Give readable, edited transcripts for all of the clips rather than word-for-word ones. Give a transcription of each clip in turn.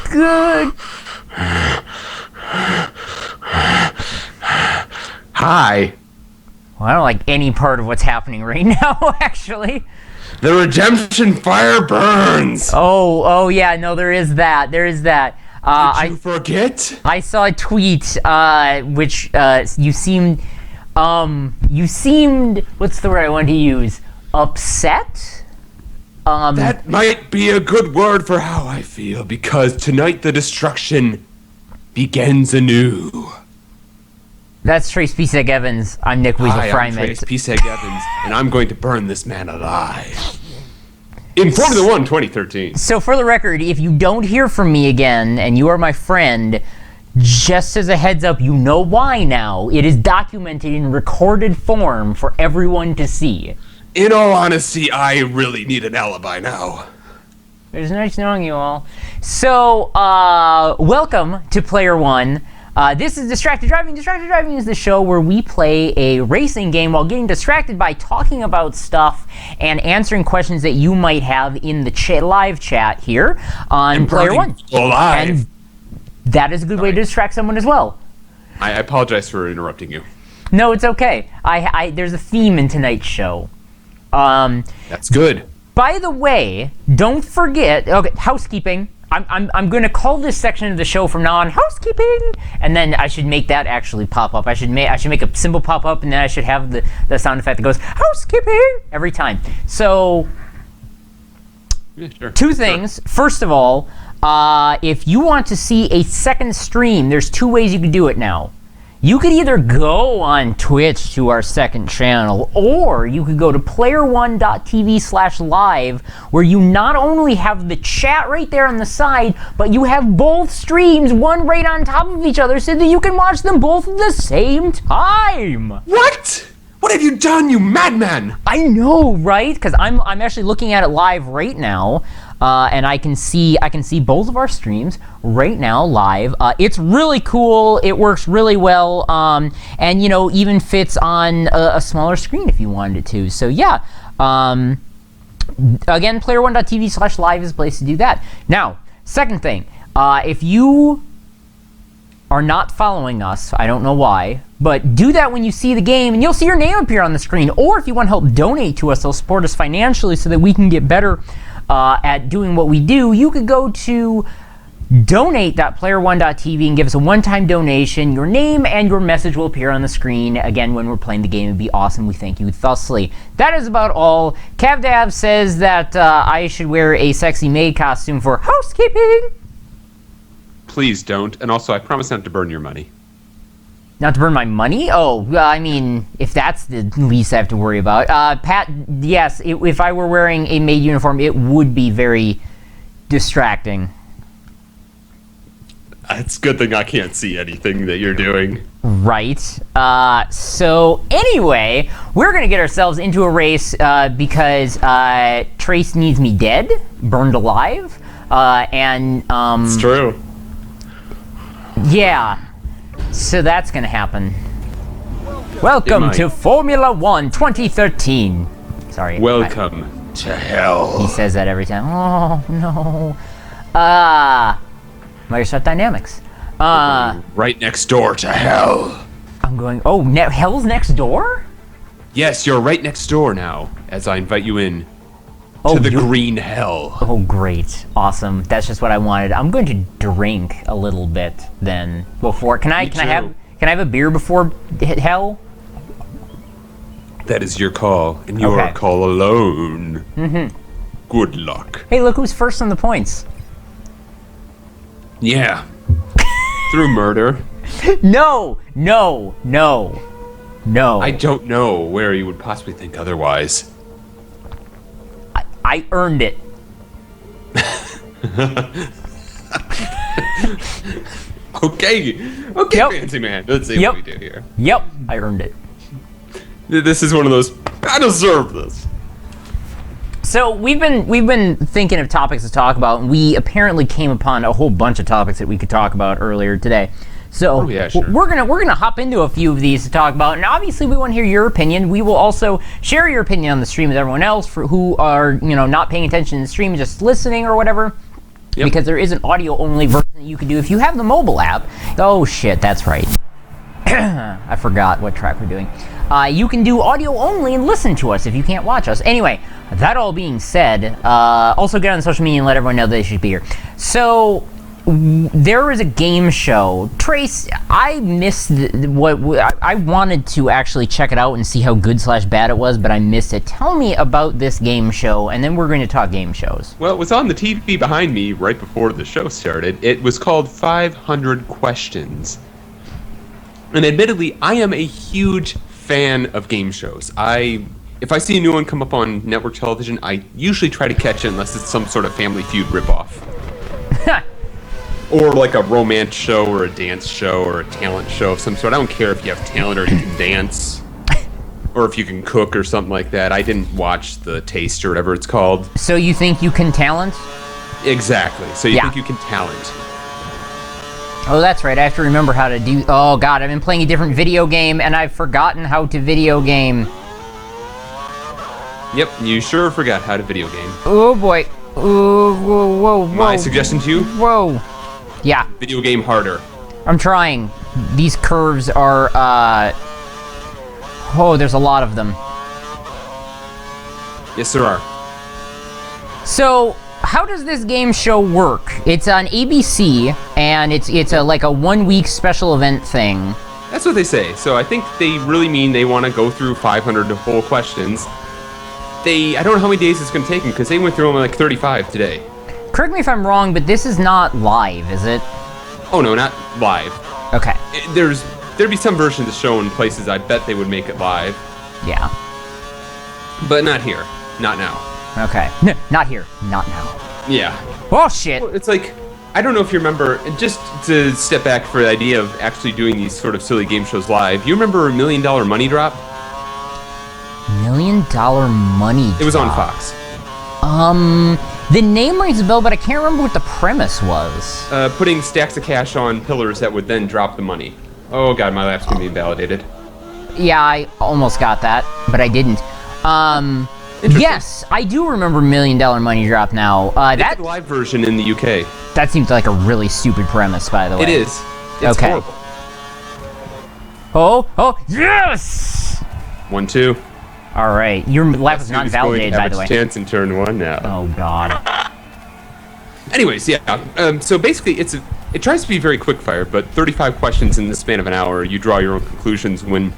good. Hi. Well, I don't like any part of what's happening right now, actually. The redemption fire burns. Oh, yeah, no, there is that. Did you forget? I saw a tweet, which you seemed, what's the word I wanted to use? Upset? That might be a good word for how I feel, because tonight the destruction begins anew. That's Trace PsEG Evans. I'm Nick Weasel Hi, I'm Trace PsEG Evans, and I'm going to burn this man alive. In Formula 1 2013. So for the record, if you don't hear from me again, and you are my friend, just as a heads up, you know why now. It is documented in recorded form for everyone to see. In all honesty, I really need an alibi now. It was nice knowing you all. So, welcome to PlayerWon. This is Distracted Driving. Distracted Driving is the show where we play a racing game while getting distracted by talking about stuff and answering questions that you might have in the live chat here on PlayerWon. Live. And that is a good way to distract someone as well. I apologize for interrupting you. No, it's okay. There's a theme in tonight's show. That's good. By the way, don't forget. Okay, housekeeping. I'm going to call this section of the show from now on housekeeping, and then I should make that actually pop up. I should make a symbol pop up, and then I should have the sound effect that goes housekeeping every time. So, yeah, sure. Two things. First of all, if you want to see a second stream, there's two ways you can do it now. You could either go on Twitch to our second channel, or you could go to playerwon.tv/live, where you not only have the chat right there on the side, but you have both streams, one right on top of each other, so that you can watch them both at the same time. What? What have you done, you madman? I know, right? Because I'm actually looking at it live right now. And I can see both of our streams right now live. It's really cool. It works really well, and even fits on a smaller screen if you wanted it to. So yeah, again, playerwon.tv/live is the place to do that. Now, second thing, if you are not following us, I don't know why, but do that when you see the game, and you'll see your name appear on the screen. Or if you want to help donate to us, they'll support us financially so that we can get better at doing what we do. You could go to donate.playerwon.tv and give us a one-time donation. Your name and your message will appear on the screen. Again, when we're playing the game, it'd be awesome. We thank you thusly. That is about all. Cavdav says that I should wear a sexy maid costume for housekeeping. Please don't. And also, I promise not to burn your money. Not to burn my money? Oh, I mean, if that's the least I have to worry about. Pat, yes, if I were wearing a maid uniform, it would be very distracting. It's a good thing I can't see anything that you're doing. Right. So, anyway, we're going to get ourselves into a race because Trace needs me dead, burned alive, and... It's true. Yeah. So that's going to happen. Welcome to Formula 1 2013. Sorry. Welcome to hell. He says that every time. Oh, no. Microsoft Dynamics. Right next door to hell. I'm going, hell's next door? Yes, you're right next door now, as I invite you in to the green hell. Oh, great. Awesome. That's just what I wanted. I'm going to drink a little bit then before. Can I have a beer before hell? That is your call, and your call alone. Mm-hmm. Good luck. Hey, look who's first on the points. Yeah. Through murder. No. I don't know where you would possibly think otherwise. I earned it. Okay, yep. Fancy man. Let's see what we do here. Yep, I earned it. This is one of those, I deserve this. So we've been thinking of topics to talk about, and we apparently came upon a whole bunch of topics that we could talk about earlier today. So sure. we're gonna hop into a few of these to talk about, and obviously we want to hear your opinion. We will also share your opinion on the stream with everyone else who are not paying attention to the stream, just listening or whatever. Yep. Because there is an audio-only version that you can do if you have the mobile app. Oh, shit, that's right. I forgot what track we're doing. You can do audio only and listen to us if you can't watch us. Anyway, that all being said, also get on social media and let everyone know that they should be here. So, there is a game show. Trace, I missed I wanted to actually check it out and see how good/bad it was, but I missed it. Tell me about this game show, and then we're going to talk game shows. Well, it was on the TV behind me right before the show started. It was called 500 Questions. And admittedly, I am a huge fan of game shows. If I see a new one come up on network television, I usually try to catch it unless it's some sort of Family Feud ripoff. Or like a romance show or a dance show or a talent show of some sort. I don't care if you have talent or you can dance. Or if you can cook or something like that. I didn't watch The Taste or whatever it's called. So you think you can talent? Exactly. So you think you can talent. Oh, that's right. I have to remember how to do... Oh, God. I've been playing a different video game, and I've forgotten how to video game. Yep, you sure forgot how to video game. Oh, boy. Ooh, whoa, whoa, whoa. My suggestion to you? Whoa. Yeah. Video game harder. I'm trying. These curves are, Oh, there's a lot of them. Yes, there are. So... how does this game show work? It's on ABC, and it's like a 1 week special event thing. That's what they say. So I think they really mean they want to go through 500 whole questions. I don't know how many days it's going to take them, because they went through only like 35 today. Correct me if I'm wrong, but this is not live, is it? Oh no, not live. Okay. There'd be some version of the show in places I bet they would make it live. Yeah. But not here. Not now. Okay. No, not here. Not now. Yeah. Oh, shit. Well, it's like, I don't know if you remember, and just to step back for the idea of actually doing these sort of silly game shows live, you remember $1 Million Money Drop? $1 Million Money Drop? It was on Fox. The name rings a bell, but I can't remember what the premise was. Putting stacks of cash on pillars that would then drop the money. Oh god, my lap's gonna be invalidated. Yeah, I almost got that, but I didn't. Yes, I do remember $1 Million Money Drop now. That's the live version in the UK. That seems like a really stupid premise, by the way. It is. It's okay. Horrible. Oh, yes! 1-2. All right, your lap is not invalidated, by the way. Chance in turn one now. Oh god. Anyways, yeah. So basically, it tries to be very quick fire, but 35 questions in the span of an hour. You draw your own conclusions when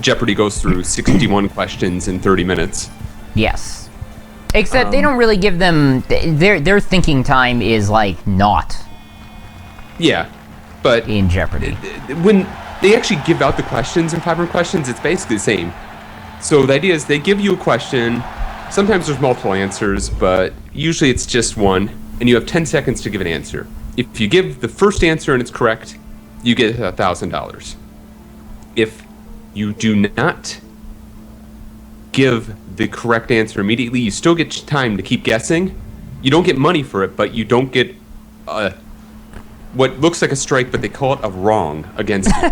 Jeopardy goes through 61 questions in 30 minutes. Yes. Except they don't really give them... Their thinking time is, like, naught. Yeah, but... in Jeopardy. When they actually give out the questions in 500 questions, it's basically the same. So the idea is they give you a question. Sometimes there's multiple answers, but usually it's just one, and you have 10 seconds to give an answer. If you give the first answer and it's correct, you get $1,000. If you do not give the correct answer immediately, you still get time to keep guessing. You don't get money for it, but you don't get what looks like a strike, but they call it a wrong against you.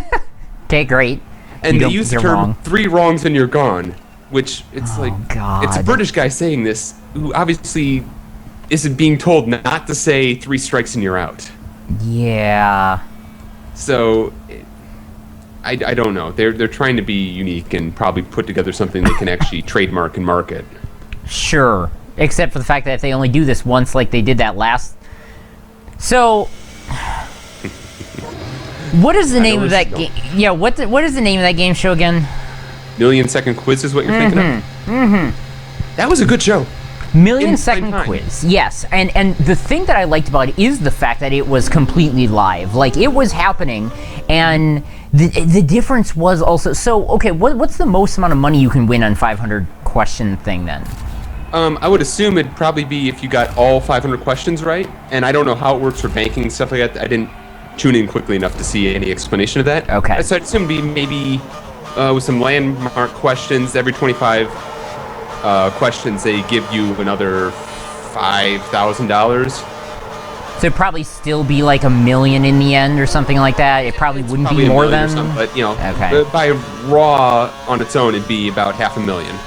Okay, great. And they use the term 3 wrongs and you're gone, which it's God. It's a British guy saying this who obviously isn't being told not to say 3 strikes and you're out. Yeah. So I don't know. They're trying to be unique and probably put together something they can actually trademark and market. Sure. Except for the fact that if they only do this once like they did that last... So... what is the name of that game? Yeah, what is the name of that game show again? 1 Million Second Quiz is what you're thinking of? Mm-hmm. That was a good show. 1 Million Second Quiz, yes. And the thing that I liked about it is the fact that it was completely live. Like, it was happening, and the difference was also... So, okay, what's the most amount of money you can win on 500 question thing, then? I would assume it'd probably be if you got all 500 questions right, and I don't know how it works for banking and stuff like that. I didn't tune in quickly enough to see any explanation of that. Okay. So I'd assume it'd be maybe with some landmark questions, every 25 questions, they give you another $5,000. So it'd probably still be like $1 million in the end or something like that? It probably wouldn't be more than... But, you know, okay. By raw on its own, it'd be about $500,000.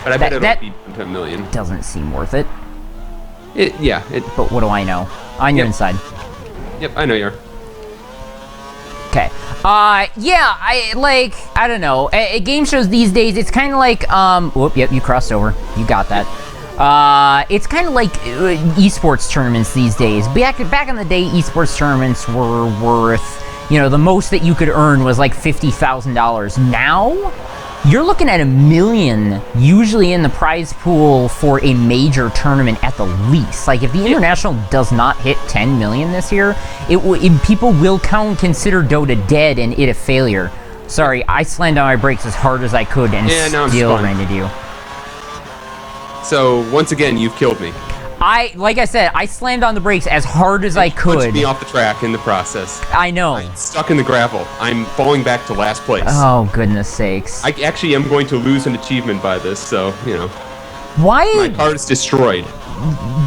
But I bet it'll be $1 million. Doesn't seem worth it. But what do I know? On your inside. Yep, I know you are. Okay. Yeah, I don't know. Game shows these days, it's kind of like, yep, you crossed over. You got that. It's kind of like esports tournaments these days. Back in the day, esports tournaments were worth, the most that you could earn was like $50,000. Now, you're looking at $1 million, usually in the prize pool for a major tournament at the least. Like, if the International does not hit 10 million this year, people will consider Dota dead and it a failure. Sorry, I slammed on my brakes as hard as I could and still ran into you. So, once again, you've killed me. Like I said, I slammed on the brakes as hard as I could. Punched me off the track in the process. I know. I'm stuck in the gravel. I'm falling back to last place. Oh, goodness sakes. I actually am going to lose an achievement by this, so, Why? My car is destroyed.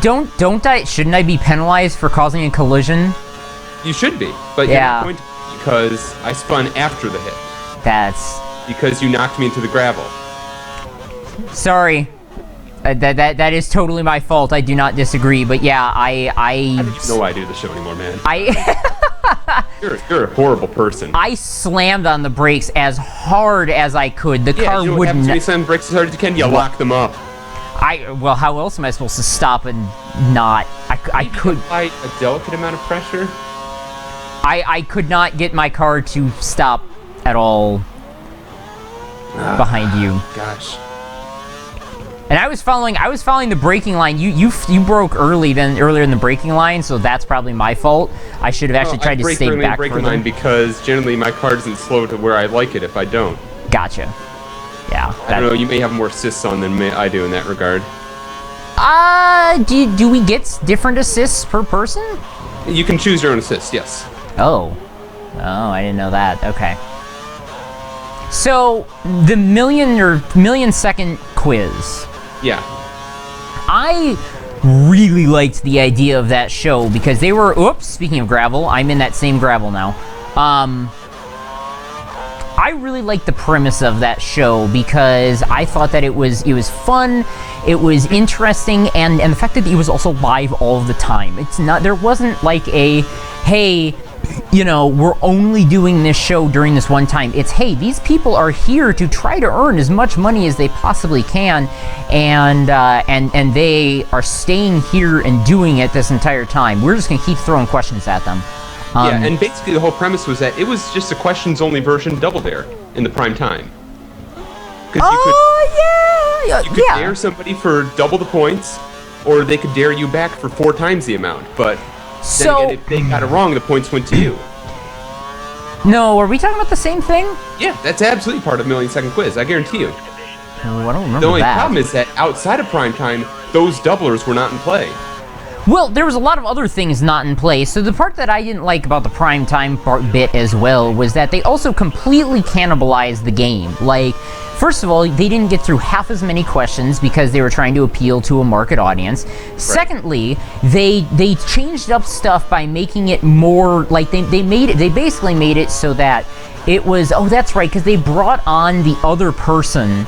Shouldn't I be penalized for causing a collision? You should be, but you're not going to, because I spun after the hit. Because you knocked me into the gravel. Sorry. That is totally my fault. I do not disagree, but yeah, I don't even know why I do the show anymore, man. You're a horrible person. I slammed on the brakes as hard as I could. The car wouldn't. What happens when you slam brakes as hard as you can? You lock them up. Well, how else am I supposed to stop and not? I could apply a delicate amount of pressure. I could not get my car to stop at all behind you. Gosh. And I was following the braking line. You broke earlier in the braking line, so that's probably my fault. I should have actually tried to stay back further. braking line because generally my car doesn't slow to where I like it if I don't. Gotcha. Yeah. I don't know. You may have more assists on than I do in that regard. Do we get different assists per person? You can choose your own assist. Yes. Oh, I didn't know that. Okay. So the million second quiz. Yeah. I really liked the idea of that show because they were, speaking of gravel, I'm in that same gravel now. I really liked the premise of that show because I thought that it was fun, it was interesting, and the fact that it was also live all the time. There wasn't like a, hey, we're only doing this show during this one time. It's, hey, these people are here to try to earn as much money as they possibly can, and they are staying here and doing it this entire time. We're just gonna keep throwing questions at them. And basically the whole premise was that it was just a questions-only version Double Dare in the prime time. Because you could dare somebody for double the points, or they could dare you back for 4 times the amount, but then again, if they got it wrong, the points went to you. No, are we talking about the same thing? Yeah, that's absolutely part of Million Second Quiz, I guarantee you. Oh, I don't remember that. The only problem is that outside of prime time, those doublers were not in play. Well, there was a lot of other things not in play, so the part that I didn't like about the prime time bit as well was that they also completely cannibalized the game. Like, first of all, they didn't get through half as many questions because they were trying to appeal to a market audience. Right. Secondly, they changed up stuff by making it more, like, they basically made it so that it was, that's right, because they brought on the other person.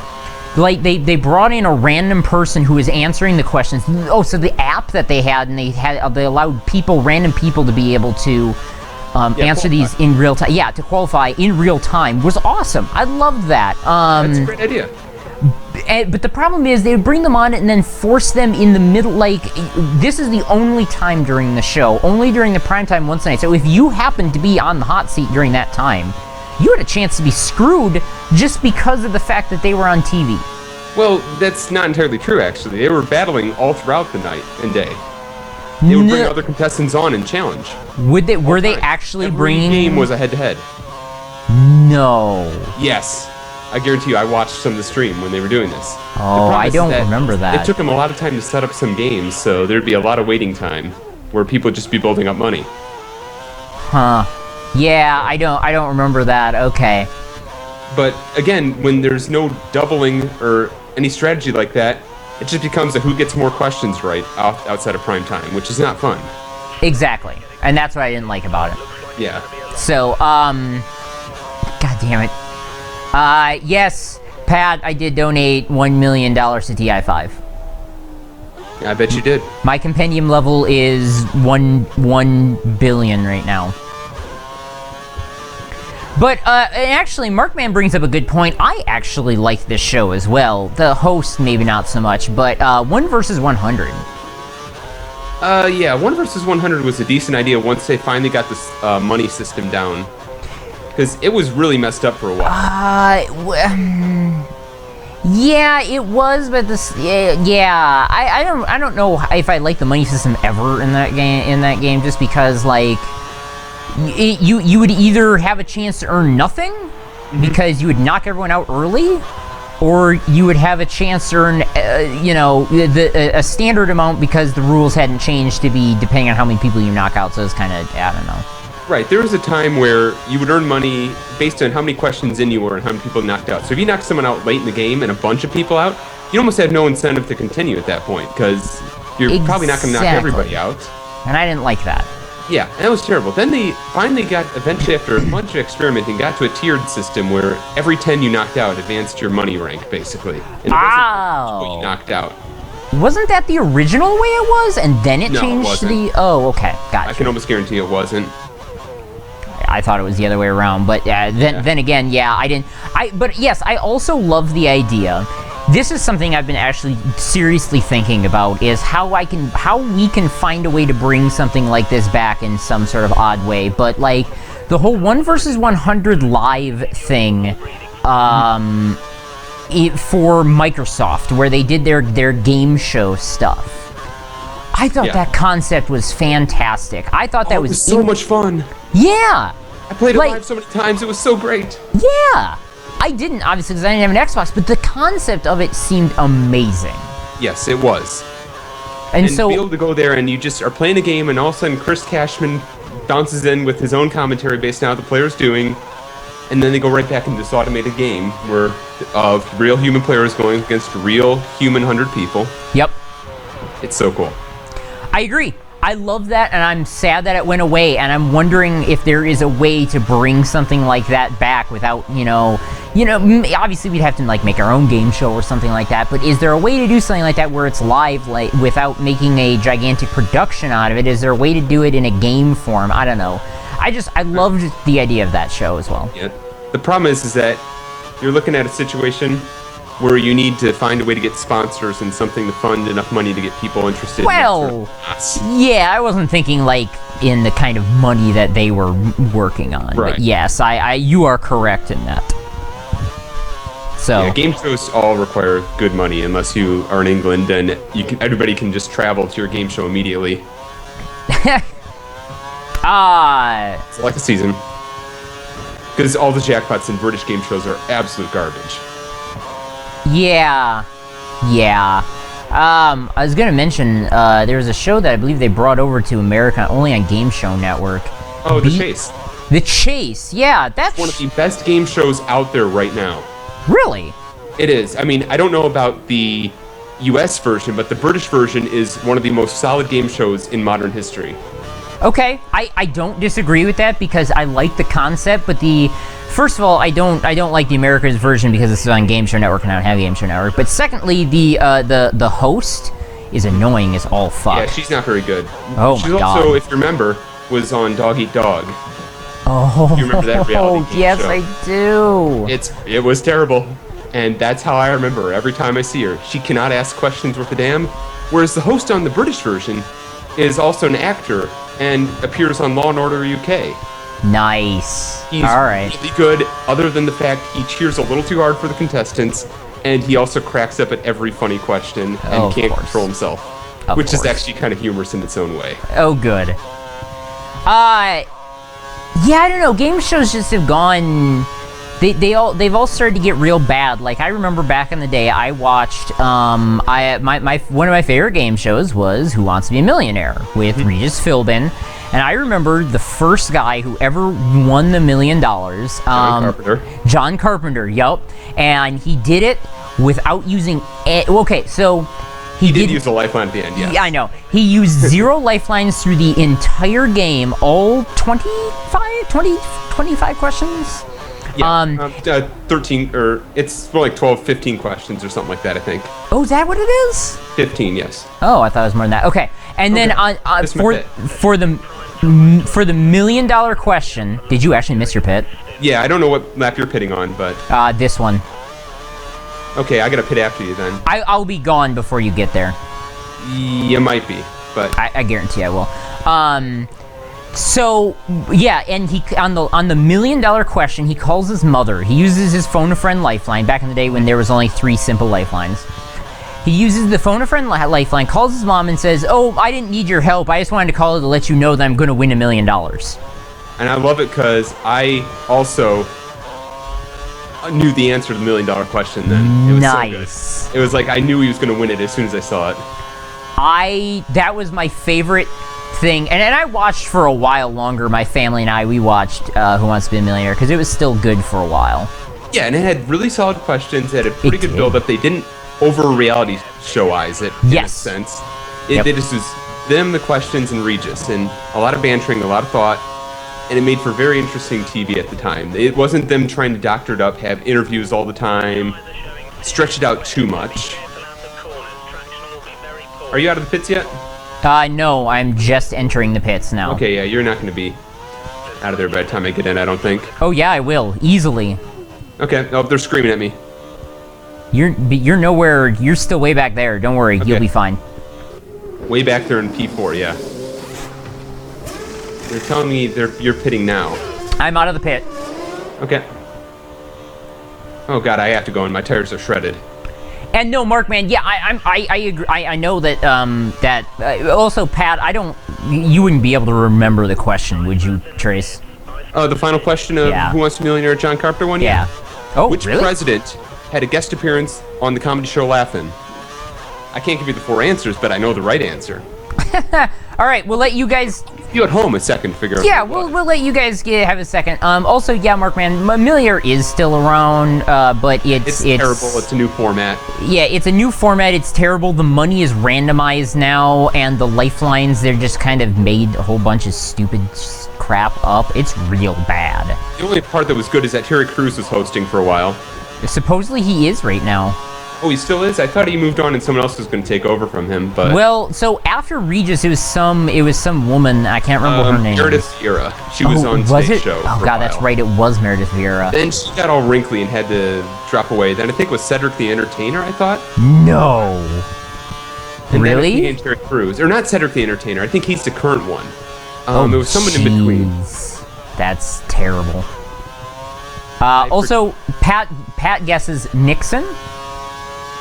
Like, they brought in a random person who was answering the questions. So the app that they had, and they allowed random people to be able to answer these in real time. Yeah, to qualify in real time was awesome. I loved that. That's a great idea. But the problem is they would bring them on and then force them in the middle. Like, this is the only time during the show, only during the primetime once a night. So if you happened to be on the hot seat during that time, you had a chance to be screwed just because of the fact that they were on TV. Well, that's not entirely true, actually. They were battling all throughout the night and day. They would bring other contestants on and challenge. Were they actually bringing... Every game was a head-to-head. No. Yes. I guarantee you, I watched some of the stream when they were doing this. Oh, I don't remember that. It took them a lot of time to set up some games, so there'd be a lot of waiting time where people would just be building up money. Huh. Yeah, I don't remember that. Okay. But again, when there's no doubling or any strategy like that, it just becomes a who gets more questions right outside of prime time, which is not fun. Exactly. And that's what I didn't like about it. Yeah. So, God damn it. Yes, Pat, I did donate $1 million to TI5. I bet you did. My compendium level is 1 billion right now. But, actually, Markman brings up a good point. I actually like this show as well. The host, maybe not so much, but 1 versus 100. Yeah, 1 versus 100 was a decent idea once they finally got this money system down. Because it was really messed up for a while. Yeah, it was, but this, yeah, I don't know if I like the money system ever in that game, just because, like, you would either have a chance to earn nothing because you would knock everyone out early, or you would have a chance to earn, a standard amount because the rules hadn't changed to be depending on how many people you knock out. So it's kind of, I don't know. Right, there was a time where you would earn money based on how many questions in you were and how many people knocked out. So if you knocked someone out late in the game and a bunch of people out, you almost had no incentive to continue at that point because you're probably not going to knock everybody out. And I didn't like that. Yeah, and that was terrible. Then they finally eventually after a bunch of experimenting, got to a tiered system where every 10 you knocked out advanced your money rank, basically. And it wasn't what you knocked out. Wasn't that the original way it was? And then it changed to the... Oh, okay, gotcha. I can almost guarantee it wasn't. I thought it was the other way around, but then again, yeah, I didn't. But yes, I also love the idea. This is something I've been actually seriously thinking about: is how we can find a way to bring something like this back in some sort of odd way. But like the whole 1 versus 100 live thing, for Microsoft, where they did their game show stuff. I thought that concept was fantastic. I thought that was so much fun. Yeah. I played it live so many times. It was so great. Yeah. I didn't, obviously, because I didn't have an Xbox, but the concept of it seemed amazing. Yes, it was. And so... to be able to go there and you just are playing a game and all of a sudden Chris Cashman bounces in with his own commentary based on how the player's doing, and then they go right back into this automated game where real human players going against real human 100 people. Yep. It's so cool. I agree. I love that, and I'm sad that it went away, and I'm wondering if there is a way to bring something like that back without, obviously we'd have to, like, make our own game show or something like that, but is there a way to do something like that where it's live, like, without making a gigantic production out of it? Is there a way to do it in a game form? I don't know. I loved the idea of that show as well. Yeah. The problem is that you're looking at a situation where you need to find a way to get sponsors and something to fund enough money to get people interested. Well, yeah, I wasn't thinking like in the kind of money that they were working on. Right. But yes, you are correct in that. So yeah, game shows all require good money unless you are in England and everybody can just travel to your game show immediately. Select a season. Because all the jackpots in British game shows are absolute garbage. Yeah. I was gonna mention, there was a show that I believe they brought over to America only on Game Show Network. Oh, The Chase. The Chase, yeah, that's one of the best game shows out there right now. Really? It is. I mean, I don't know about the US version, but the British version is one of the most solid game shows in modern history. Okay, I don't disagree with that because I like the concept, but first of all, I don't like the America's version because this is on Game Show Network and I don't have Game Show Network. But secondly, the host is annoying as all fuck. Yeah, she's not very good. Oh my god. She's also, if you remember, was on Dog Eat Dog. Oh, you remember that reality game yes, show? I do. It was terrible, and that's how I remember her every time I see her. She cannot ask questions worth a damn, whereas the host on the British version is also an actor and appears on Law & Order UK. Nice. He's all right. really good, other than the fact he cheers a little too hard for the contestants, and he also cracks up at every funny question and can't control himself, which is actually kind of humorous in its own way. Oh, good. Yeah, I don't know. Game shows just have gone... They've all started to get real bad. Like, I remember back in the day, I watched, one of my favorite game shows was Who Wants to Be a Millionaire with Regis Philbin. And I remember the first guy who ever won the $1 million. John Carpenter, yep. And he did it without using... He did use a lifeline at the end, yes. Yeah, I know. He used 0 lifelines through the entire game, all 25 questions. Yeah, 13, or it's more like 12, 15 questions or something like that, I think. Oh, is that what it is? 15, yes. Oh, I thought it was more than that. Okay, and then Missed my pit. for the $1 million question, did you actually miss your pit? Yeah, I don't know what map you're pitting on, but... This one. Okay, I got to pit after you then. I'll be gone before you get there. You might be, but... I guarantee I will. So yeah, and he on the $1 million question, he calls his mother. He uses his phone a friend lifeline back in the day when there was only 3 simple lifelines. He uses the phone a friend lifeline, calls his mom and says, "Oh, I didn't need your help. I just wanted to call to let you know that I'm going to win $1 million." And I love it because I also knew the answer to the $1 million question then. It was nice. So good. It was like I knew he was going to win it as soon as I saw it. That was my favorite thing, and I watched for a while longer. My family and I, we watched Who Wants to Be a Millionaire because it was still good for a while. Yeah, and it had really solid questions. It had a pretty good build-up. They didn't over-reality showize it, in a sense. They just was them, the questions, and Regis, and a lot of bantering, a lot of thought, and it made for very interesting TV at the time. It wasn't them trying to doctor it up, have interviews all the time, stretch it out too much. Are you out of the pits yet? No, I'm just entering the pits now. Okay, yeah, you're not going to be out of there by the time I get in, I don't think. Oh yeah, I will, easily. Okay, oh, they're screaming at me. You're nowhere, you're still way back there. Don't worry, you'll be fine. Way back there in P4, yeah. They're telling me you're pitting now. I'm out of the pit. Okay. Oh god, I have to go in. My tires are shredded. And no, Mark, man, yeah, I agree. I know that also, Pat, you wouldn't be able to remember the question, would you, Trace? The final question of Who Wants to Be a Millionaire, John Carpenter one? Yeah. Oh, Which really? president had a guest appearance on the comedy show Laugh-In? I can't give you the 4 answers, but I know the right answer. All right, we'll let you guys... You at home a second to figure out. Yeah, we'll let you guys have a second. Also, yeah, Mark, man, Millionaire is still around, but it's terrible. It's a new format. Yeah, it's a new format. It's terrible. The money is randomized now, and the lifelines, they're just kind of made a whole bunch of stupid crap up. It's real bad. The only part that was good is that Terry Crews was hosting for a while. Supposedly he is right now. Oh, he still is? I thought he moved on and someone else was going to take over from him, but... Well, so after Regis, it was some woman, I can't remember her name. Meredith Vieira. She was on Today's Show Oh, God, that's right, it was Meredith Vieira. Then she got all wrinkly and had to drop away. Then I think it was Cedric the Entertainer, I thought. No. And really? Then Terry Crews. Or not Cedric the Entertainer, I think he's the current one. It was someone in between. That's terrible. Also, Pat guesses Nixon.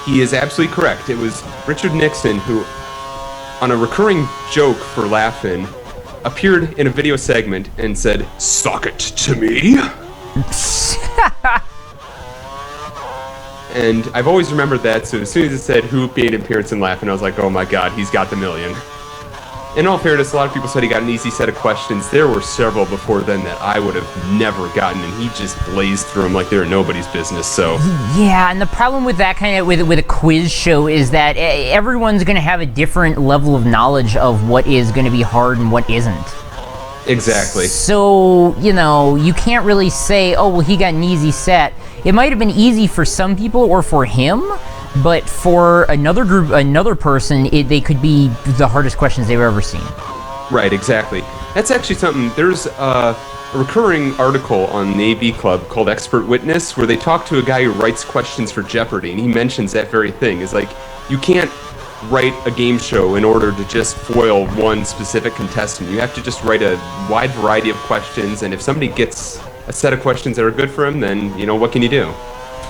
He is absolutely correct. It was Richard Nixon who, on a recurring joke for Laugh-In, appeared in a video segment and said, "Sock it to me." And I've always remembered that, so as soon as it said who made an appearance in Laugh-In, I was like, oh my god, he's got the million. In all fairness, a lot of people said he got an easy set of questions. There were several before then that I would have never gotten, and he just blazed through them like they were nobody's business, so... Yeah, and the problem with that kind of, with a quiz show is that everyone's going to have a different level of knowledge of what is going to be hard and what isn't. Exactly. So, you can't really say, oh, well, he got an easy set. It might have been easy for some people or for him, but for another person, they could be the hardest questions they've ever seen. Right, exactly. That's actually something, there's a recurring article on the AV Club called Expert Witness, where they talk to a guy who writes questions for Jeopardy, and he mentions that very thing. It's like, you can't write a game show in order to just foil one specific contestant. You have to just write a wide variety of questions, and if somebody gets a set of questions that are good for him, then, what can you do?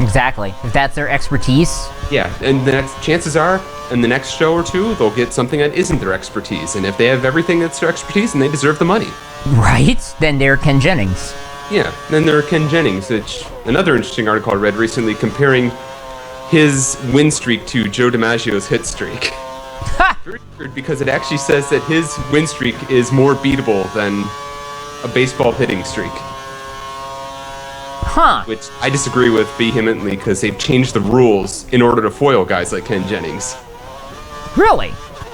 Exactly. If that's their expertise. Yeah, and chances are, in the next show or two, they'll get something that isn't their expertise. And if they have everything that's their expertise, then they deserve the money. Right? Then they're Ken Jennings. Yeah, then they're Ken Jennings, which another interesting article I read recently comparing his win streak to Joe DiMaggio's hit streak. Very weird, because it actually says that his win streak is more beatable than a baseball hitting streak. Huh. Which I disagree with vehemently, because they've changed the rules in order to foil guys like Ken Jennings. Really?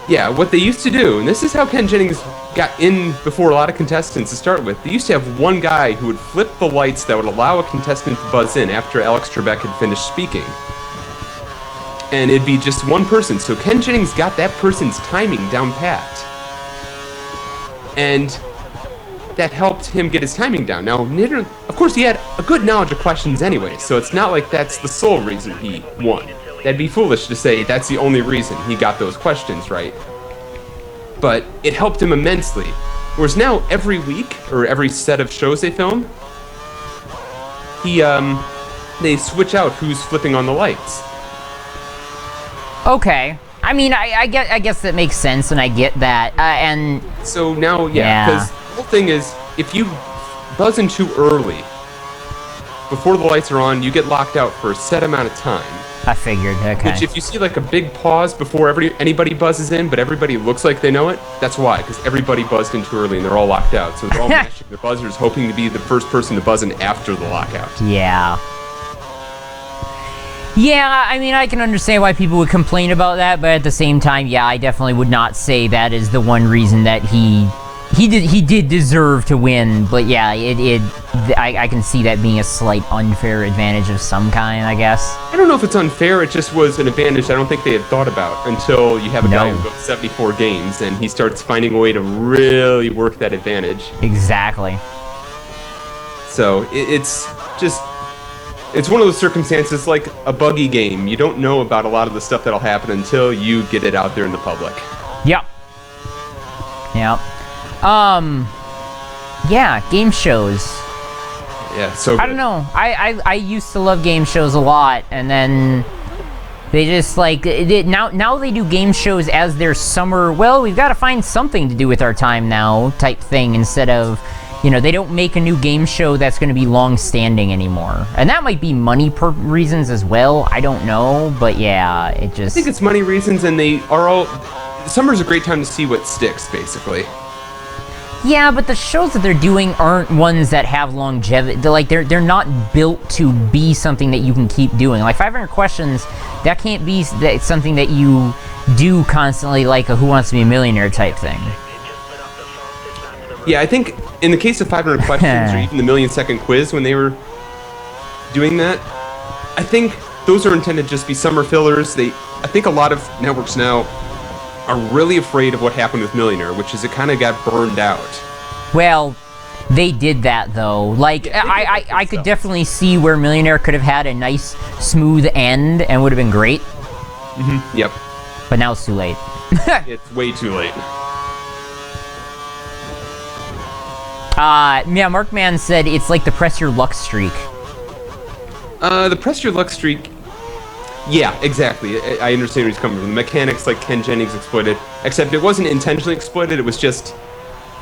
Yeah, what they used to do, and this is how Ken Jennings got in before a lot of contestants to start with. They used to have one guy who would flip the lights that would allow a contestant to buzz in after Alex Trebek had finished speaking. And it'd be just one person. So Ken Jennings got that person's timing down pat. And that helped him get his timing down. Now, of course, he had a good knowledge of questions anyway, so it's not like that's the sole reason he won. That'd be foolish to say that's the only reason he got those questions right. But it helped him immensely. Whereas now, every week, or every set of shows they film, they switch out who's flipping on the lights. Okay. I mean, I guess that makes sense, and I get that. And so now, because the whole thing is, if you buzz in too early, before the lights are on, you get locked out for a set amount of time. I figured, okay. Which, if you see like a big pause before anybody buzzes in, but everybody looks like they know it, that's why, because everybody buzzed in too early and they're all locked out. So they're all mashing their buzzers, hoping to be the first person to buzz in after the lockout. Yeah. Yeah, I mean, I can understand why people would complain about that, but at the same time, yeah, I definitely would not say that is the one reason that he did deserve to win. But yeah, I can see that being a slight unfair advantage of some kind, I guess. I don't know if it's unfair, it just was an advantage I don't think they had thought about until you have a guy who goes 74 games and he starts finding a way to really work that advantage. Exactly. So it's just... It's one of those circumstances like a buggy game. You don't know about a lot of the stuff that'll happen until you get it out there in the public. Yep. Yep. Yeah, game shows. Yeah, so good. I don't know. I used to love game shows a lot, and then they just like now they do game shows as their summer. Well, we've got to find something to do with our time now, type thing, instead of. You know, they don't make a new game show that's going to be long-standing anymore. And that might be money reasons as well. I don't know, but yeah, it just... I think it's money reasons, and they are all... Summer's a great time to see what sticks, basically. Yeah, but the shows that they're doing aren't ones that have longevity. They're not built to be something that you can keep doing. Like 500 Questions, that can't be something that you do constantly, like a Who Wants to Be a Millionaire type thing. Yeah, I think in the case of 500 Questions, or even the million-second quiz, when they were doing that, I think those are intended to just be summer fillers. I think a lot of networks now are really afraid of what happened with Millionaire, which is it kind of got burned out. Well, they did that, though. Like, yeah, I could definitely see where Millionaire could have had a nice, smooth end and would have been great. Mm-hmm. Yep. But now it's too late. It's way too late. Yeah, Markman said it's like the press your luck streak. The press your luck streak... Yeah, exactly. I understand where he's coming from. The mechanics like Ken Jennings exploited, except it wasn't intentionally exploited, it was just...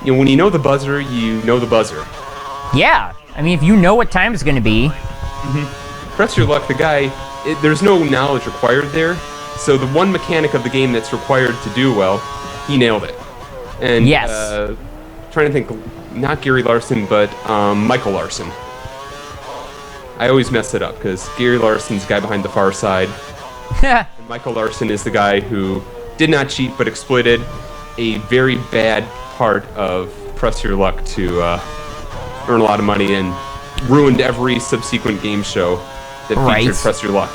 You know, when you know the buzzer, you know the buzzer. Yeah, I mean, if you know what time it's going to be... Mm-hmm. Press your luck, the guy... there's no knowledge required there, so the one mechanic of the game that's required to do well, he nailed it. And, yes. Trying to think... Not Gary Larson, but Michael Larson. I always mess it up, because Gary Larson's the guy behind The Far Side. And Michael Larson is the guy who did not cheat, but exploited a very bad part of Press Your Luck to earn a lot of money, and ruined every subsequent game show that featured Press Your Luck.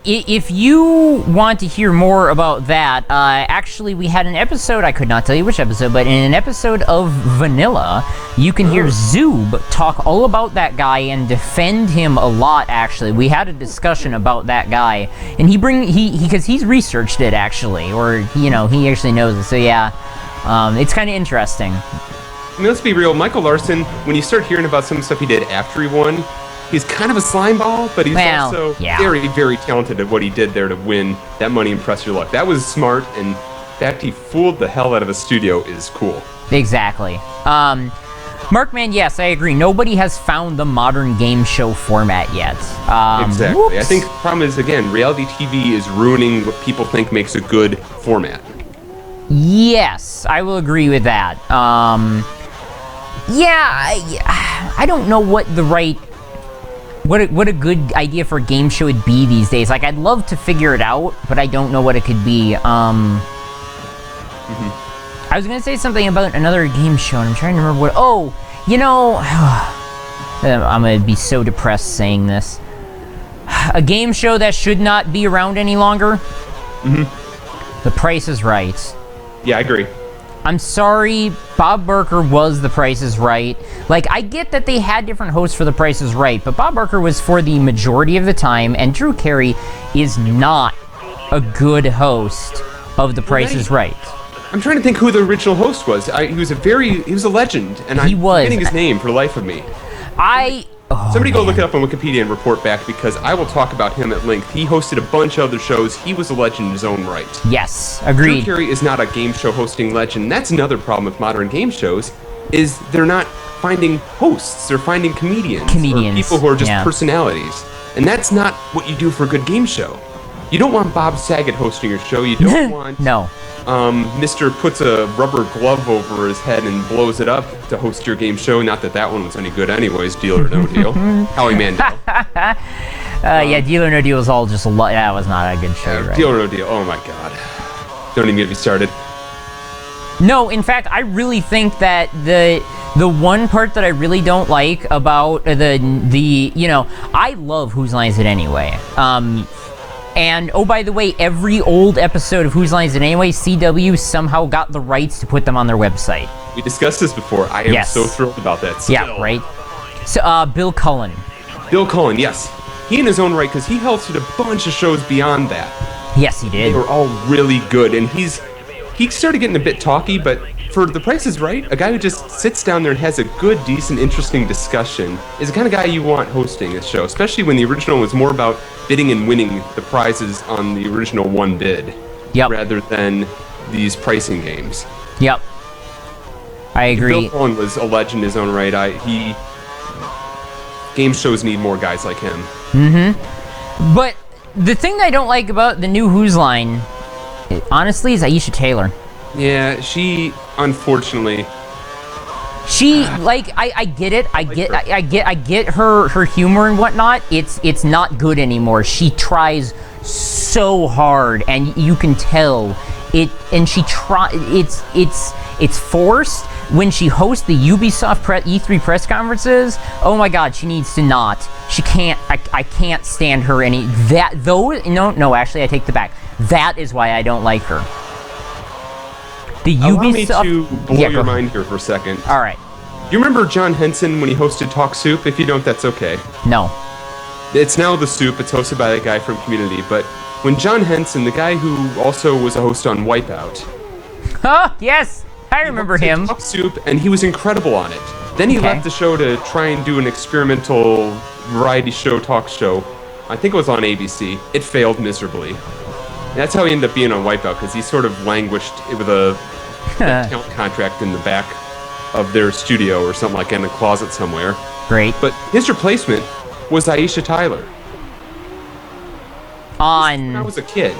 If you want to hear more about that, actually we had an episode, I could not tell you which episode, but in an episode of Vanilla, you can hear Zoob talk all about that guy and defend him a lot, actually. We had a discussion about that guy, and because he's researched it, actually, or, you know, he actually knows it, so yeah, it's kind of interesting. I mean, let's be real, Michael Larson, when you start hearing about some stuff he did after he won, he's kind of a slime ball, but he's also very, very talented at what he did there to win that money and Press Your Luck. That was smart, and the fact he fooled the hell out of a studio is cool. Exactly. Markman, yes, I agree. Nobody has found the modern game show format yet. Exactly. Whoops. I think the problem is, again, reality TV is ruining what people think makes a good format. Yes, I will agree with that. I don't know what the right... What a good idea for a game show would be these days. Like, I'd love to figure it out, but I don't know what it could be. I was gonna say something about another game show, and I'm trying to remember what. Oh, you know, I'm gonna be so depressed saying this. A game show that should not be around any longer. The Price is Right. Yeah, I agree. I'm sorry, Bob Barker was The Price is Right. Like, I get that they had different hosts for The Price is Right, but Bob Barker was for the majority of the time, and Drew Carey is not a good host of The Price is Right. I'm trying to think who the original host was. He was a legend, and I'm forgetting his name for the life of me. Somebody go look it up on Wikipedia and report back, because I will talk about him at length. He hosted a bunch of other shows. He was a legend in his own right. Yes, agreed. Drew Carey is not a game show hosting legend. That's another problem with modern game shows, is they're not finding hosts. They're finding comedians. Or people who are just personalities. And that's not what you do for a good game show. You don't want Bob Saget hosting your show. You don't want... No. Mr. puts a rubber glove over his head and blows it up to host your game show. Not that that one was any good anyways, Deal or No Deal. Howie Mandel. Yeah, Deal or No Deal was all just that was not a good show, right? Deal or No Deal, oh my god. Don't even get me started. No, in fact, I really think that the one part that I really don't like about the you know, I love Whose Line Is It Anyway? And, oh, by the way, every old episode of Whose Line Is It Anyway, CW somehow got the rights to put them on their website. We discussed this before. I am so thrilled about that. Still. Yeah, right? So, Bill Cullen. Bill Cullen, yes. He in his own right, because he hosted a bunch of shows beyond that. Yes, he did. They were all really good, and he started getting a bit talky, but for The Price is Right, a guy who just sits down there and has a good, decent, interesting discussion is the kind of guy you want hosting a show, especially when the original was more about bidding and winning the prizes on the original one bid, rather than these pricing games. Yep. I agree. Bill Cullen was a legend in his own right. Game shows need more guys like him. But the thing that I don't like about the new Whose Line, honestly, is Aisha Taylor. Yeah, she, unfortunately... like, I get it. I get her humor and whatnot. It's not good anymore. She tries so hard, and you can tell it. And it's forced when she hosts the Ubisoft E3 press conferences. Oh my God, she needs to not. She can't. I can't stand her any. No. Actually, I take that back. That is why I don't like her. The Ubisoft... Allow me to blow your mind here for a second. All right. You remember John Henson when he hosted Talk Soup? If you don't, that's okay. No. It's now The Soup. It's hosted by that guy from Community. But when John Henson, the guy who also was a host on Wipeout... Oh, yes! I remember him. Talk Soup, and he was incredible on it. Then he left the show to try and do an experimental variety show, talk show. I think it was on ABC. It failed miserably. And that's how he ended up being on Wipeout, because he sort of languished with a talent contract in the back of their studio or something like that, in a closet somewhere. Great. But his replacement was Aisha Tyler. When I was a kid.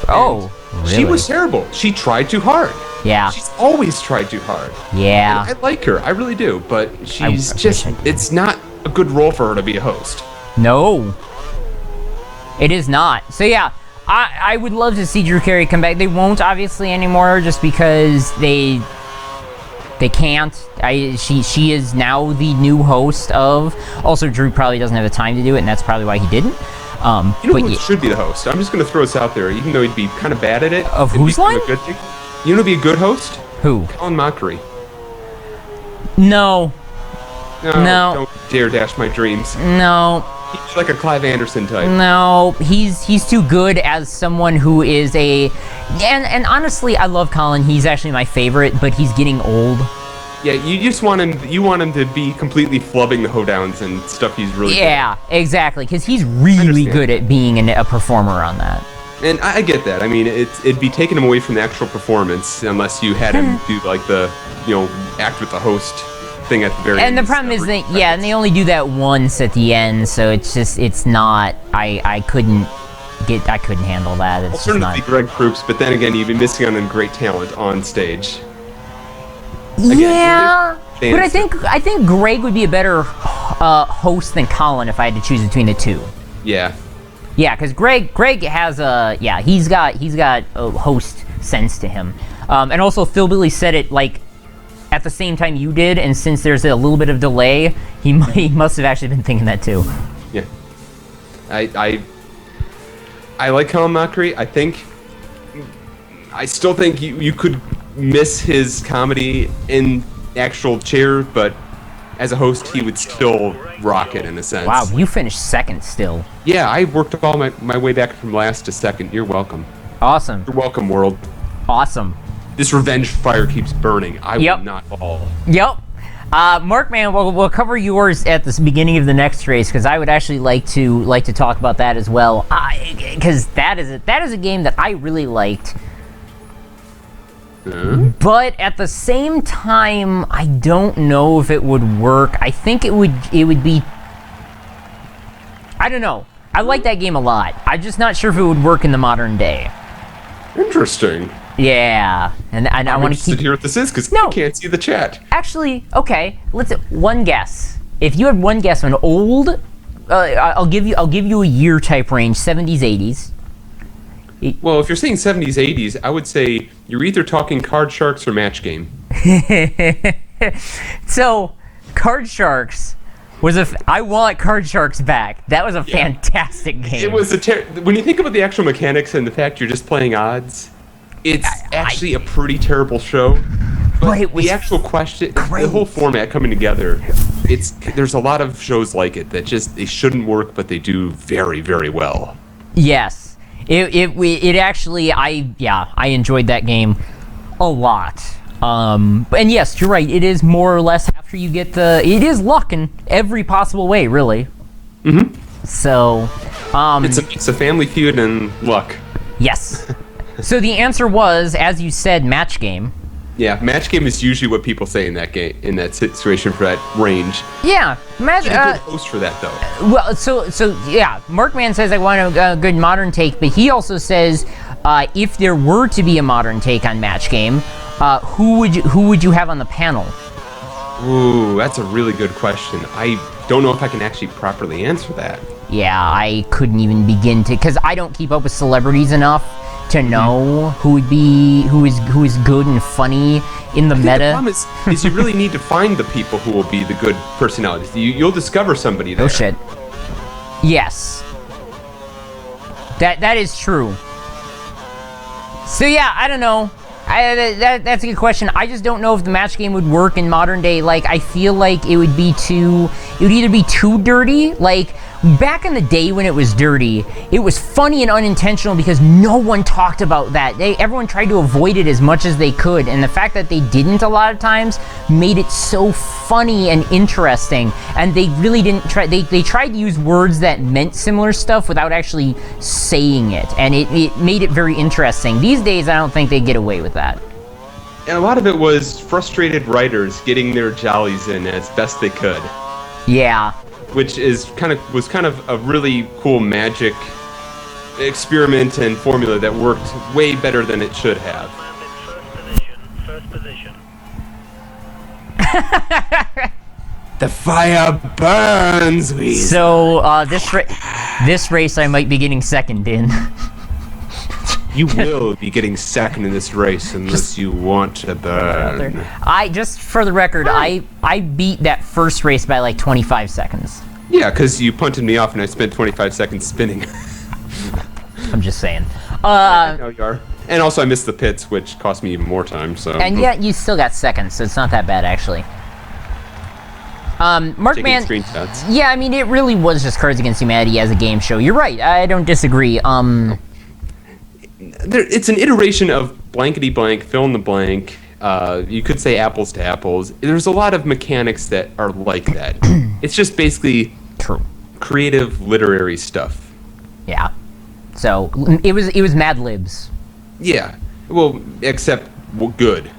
Oh, really? She was terrible. She tried too hard. Yeah. She's always tried too hard. Yeah. And I like her. I really do. But she's it's not a good role for her to be a host. No. It is not. So yeah, I would love to see Drew Carey come back. They won't, obviously, anymore, just because they can't. She is now the new host of... Also, Drew probably doesn't have the time to do it, and that's probably why he didn't. You know who should be the host? I'm just going to throw this out there, even though he'd be kind of bad at it. Of Whose Line? You know who'd be a good host? Who? Colin Mockery. No. No. Don't dare dash my dreams. No. He's like a Clive Anderson type. No, he's too good as someone who is a... And honestly, I love Colin. He's actually my favorite, but he's getting old. Yeah, you just want him... You want him to be completely flubbing the hoedowns and stuff he's really good at. Exactly, because he's really good at being a performer on that. And I get that. I mean, it'd be taking him away from the actual performance unless you had him do, like, the, act with the host thing at the very end. And the problem is that, and they only do that once at the end, so it's not... I couldn't handle that. It's alternatively Greg Proops, but then again, you'd be missing out on great talent on stage. Again, but I think Greg would be a better host than Colin if I had to choose between the two. Yeah. Yeah, because Greg has he's got a host sense to him, and also Phil Billy said it like at the same time you did, and since there's a little bit of delay, he must have actually been thinking that too. Yeah, I like Colin Mockery. I still think you could miss his comedy in actual chair, but as a host, he would still rock it in a sense. Wow, you finished second still. Yeah, I worked all my way back from last to second. You're welcome. Awesome. You're welcome, world. Awesome. This revenge fire keeps burning. I will not fall. Yep. Mark, man, we'll cover yours at the beginning of the next race because I would actually like to talk about that as well. Because that is a game that I really liked. But at the same time, I don't know if it would work. I think it would be. I don't know. I like that game a lot. I'm just not sure if it would work in the modern day. Interesting. Yeah, and I want to hear what this is because I can't see the chat. Actually, okay. Let's one guess. If you had one guess on old, I'll give you a year type range, 70s, 80s. Well, if you're saying 70s, 80s, I would say you're either talking Card Sharks or Match Game. So, Card Sharks was I want Card Sharks back. That was a fantastic game. It was when you think about the actual mechanics and the fact you're just playing odds, it's actually a pretty terrible show. But it was the actual question, the whole format coming together, there's a lot of shows like it that they shouldn't work, but they do very, very well. Yes. It actually, I enjoyed that game a lot. And yes, you're right. It is more or less after you get it is luck in every possible way, really. Mm-hmm. So, it's a Family Feud and luck. Yes. So the answer was, as you said, Match Game. Yeah, Match Game is usually what people say in that game, in that situation for that range. Yeah, Need a good host for that though. Well, so yeah, Markman says I want a good modern take, but he also says if there were to be a modern take on Match Game, who would you have on the panel? Ooh, that's a really good question. I don't know if I can actually properly answer that. Yeah, I couldn't even begin to, because I don't keep up with celebrities enough to know who is good and funny in the meta. The problem is you really need to find the people who will be the good personalities. You'll discover somebody there. Oh shit. Yes. That is true. So yeah, I don't know. That's a good question. I just don't know if the Match Game would work in modern day. Like, I feel like it would either be too dirty. Like, back in the day when it was dirty, it was funny and unintentional because no one talked about that. Everyone tried to avoid it as much as they could, and the fact that they didn't a lot of times made it so funny and interesting. And they really didn't try. They tried to use words that meant similar stuff without actually saying it, and it made it very interesting. These days, I don't think they get away with that. And a lot of it was frustrated writers getting their jollies in as best they could. Yeah. Which was kind of a really cool magic experiment and formula that worked way better than it should have. First position. The fire burns, Weasel. So this race I might be getting second in. You will be getting second in this race unless you want to burn. Just for the record, I beat that first race by like 25 seconds. Yeah, because you punted me off and I spent 25 seconds spinning. I'm just saying. I know you are. And also I missed the pits, which cost me even more time. So. And yet you still got second, so it's not that bad actually. Markman. Screenshots. Yeah, I mean it really was just Cards Against Humanity as a game show. You're right. I don't disagree. It's an iteration of blankety blank, fill in the blank. You could say apples to apples. There's a lot of mechanics that are like that. It's just basically creative literary stuff. Yeah. So it was Mad Libs. Yeah. Well, except good.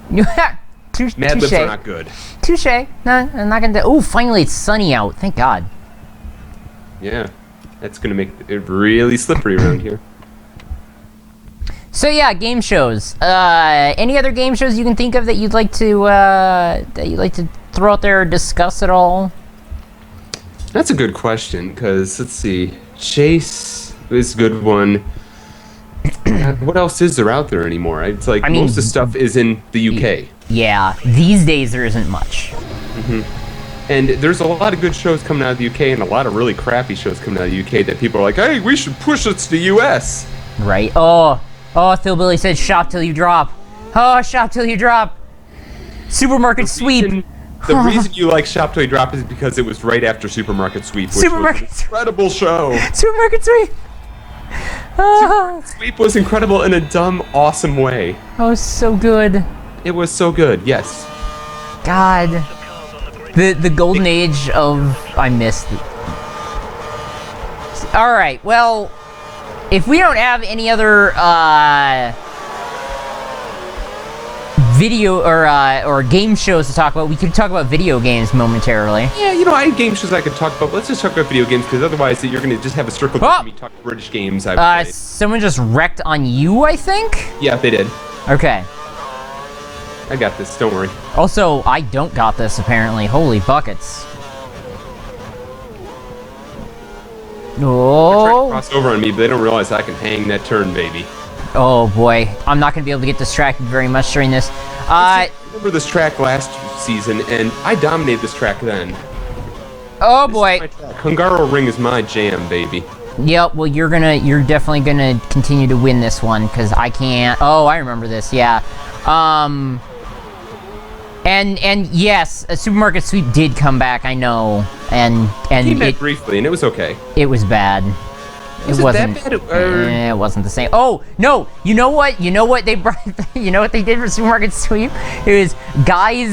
Mad Libs are not good. Touche. No, I'm not gonna. Oh, finally it's sunny out. Thank God. Yeah, that's gonna make it really slippery around here. So yeah, game shows. Any other game shows you can think of that you'd like to throw out there or discuss at all? That's a good question, because let's see. Chase. is a good one. God, what else is there out there anymore? It's like most of the stuff is in the UK. Yeah, these days there isn't much. And there's a lot of good shows coming out of the UK and a lot of really crappy shows coming out of the UK that people are like, hey, we should push it to the US. Right. Oh, Philbilly said shop till you drop. Oh, shop till you drop. Supermarket Sweep. The reason you like Shop Till You Drop is because it was right after Supermarket Sweep, which was an incredible show. Supermarket Sweep. Supermarket Sweep was incredible in a dumb, awesome way. Oh, so good. It was so good, yes. God. The golden age of... I missed it. Alright, well... If we don't have any other, video or game shows to talk about, we could talk about video games momentarily. Yeah, you know, I have game shows I could talk about, but let's just talk about video games, because otherwise you're going to just have a circle of me talking British games I've played. Someone just wrecked on you, I think? Yeah, they did. Okay. I got this, don't worry. Also, I don't got this, apparently. Holy buckets. Oh. They're trying to cross over on me, but they don't realize I can hang that turn, baby. Oh boy, I'm not going to be able to get distracted very much during this. I remember this track last season, and I dominated this track then. Oh boy. Hungaro Ring is my jam, baby. Yep, well you're definitely gonna continue to win this one, because I can't. Oh, I remember this, yeah. And yes, a Supermarket Sweep did come back, I know, and came back briefly, and it was okay. It was bad. It wasn't that bad? It wasn't the same. Oh no! You know what? You know what they brought? You know what they did for Supermarket Sweep? It was Guy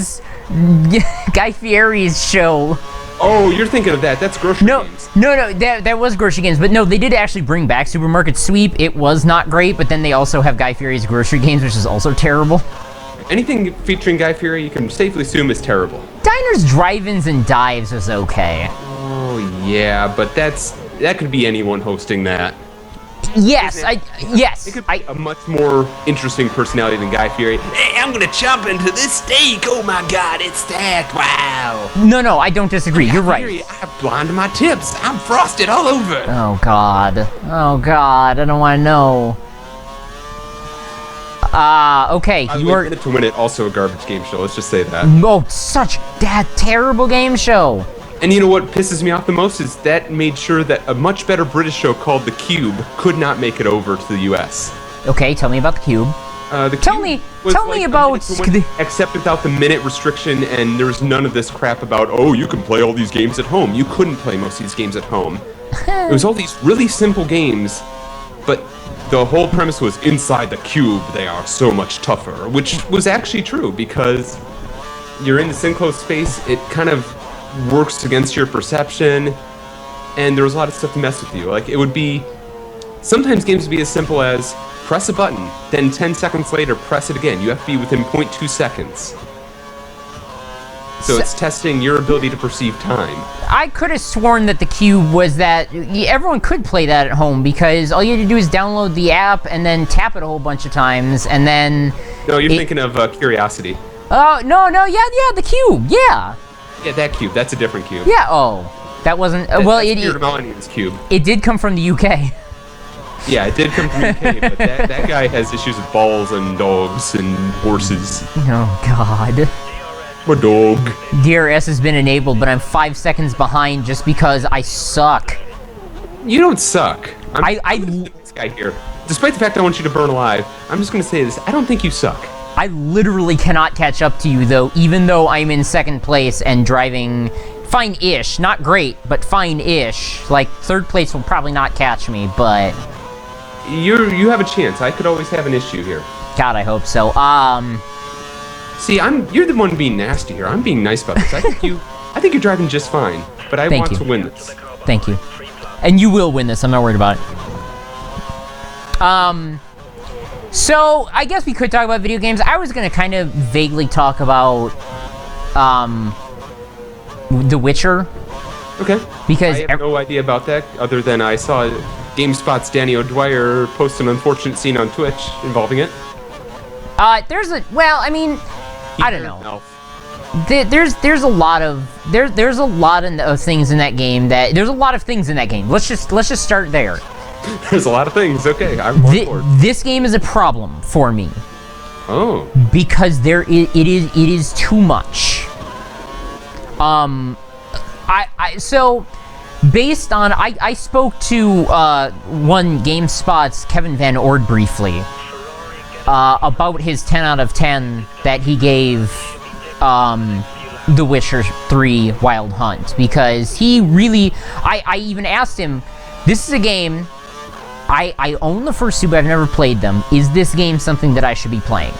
Fieri's show. Oh, you're thinking of that. That's Grocery Games. No, that was Grocery Games. But no, they did actually bring back Supermarket Sweep. It was not great, but then they also have Guy Fieri's Grocery Games, which is also terrible. Anything featuring Guy Fieri, you can safely assume is terrible. Diners, Drive-Ins, and Dives was okay. Oh, yeah, but that could be anyone hosting that. Yes, yes. It could be a much more interesting personality than Guy Fieri. Hey, I'm gonna chomp into this steak. Oh my God, it's stacked. Wow. No, I don't disagree. You're right. Fieri, I have blonde my tips. I'm frosted all over. Oh God, I don't want to know. Okay, you are. To Win It, also a garbage game show. Let's just say that. Oh, such that terrible game show. And you know what pisses me off the most is that made sure that a much better British show called The Cube could not make it over to the US. Okay, tell me about The Cube. Tell me about... Except without the minute restriction, and there was none of this crap about, oh, you can play all these games at home. You couldn't play most of these games at home. It was all these really simple games, but the whole premise was inside the cube, they are so much tougher, which was actually true, because you're in this enclosed space, it kind of works against your perception, and there was a lot of stuff to mess with you. Like, it would be... Sometimes games would be as simple as press a button, then 10 seconds later, press it again. You have to be within 0.2 seconds. So it's testing your ability to perceive time. I could have sworn that the Cube was that... Everyone could play that at home, because all you had to do is download the app and then tap it a whole bunch of times, and then... No, you're thinking of Curiosity. Oh, no, yeah, the Cube, yeah. Yeah, that cube. That's a different cube. Yeah, oh. That wasn't... well, Spirit of Millennium's cube. It did come from the UK. Yeah, it did come from the UK, but that guy has issues with balls and dogs and horses. Oh, God. My dog. DRS has been enabled, but I'm 5 seconds behind just because I suck. You don't suck. I this guy here. Despite the fact I want you to burn alive, I'm just going to say this. I don't think you suck. I literally cannot catch up to you, though, even though I'm in second place and driving fine-ish. Not great, but fine-ish. Like, third place will probably not catch me, but... You have a chance. I could always have an issue here. God, I hope so. See, you're the one being nasty here. I'm being nice about this. I think you're driving just fine, but I want to win this. Thank you. And you will win this. I'm not worried about it. So, I guess we could talk about video games. I was going to kind of vaguely talk about, The Witcher. Okay. Because I have no idea about that, other than I saw GameSpot's Danny O'Dwyer post an unfortunate scene on Twitch involving it. There's a... Well, I mean... I don't know. There's a lot of... There's a lot of things in that game that... There's a lot of things in that game. Let's just start there. There's a lot of things. Okay, I'm on board. This game is a problem for me Oh. because it is too much. So based on I spoke to one GameSpot's Kevin Van Ord briefly about his 10 out of 10 that he gave The Witcher 3 Wild Hunt, because he really I even asked him, this is a game I own the first two, but I've never played them. Is this game something that I should be playing?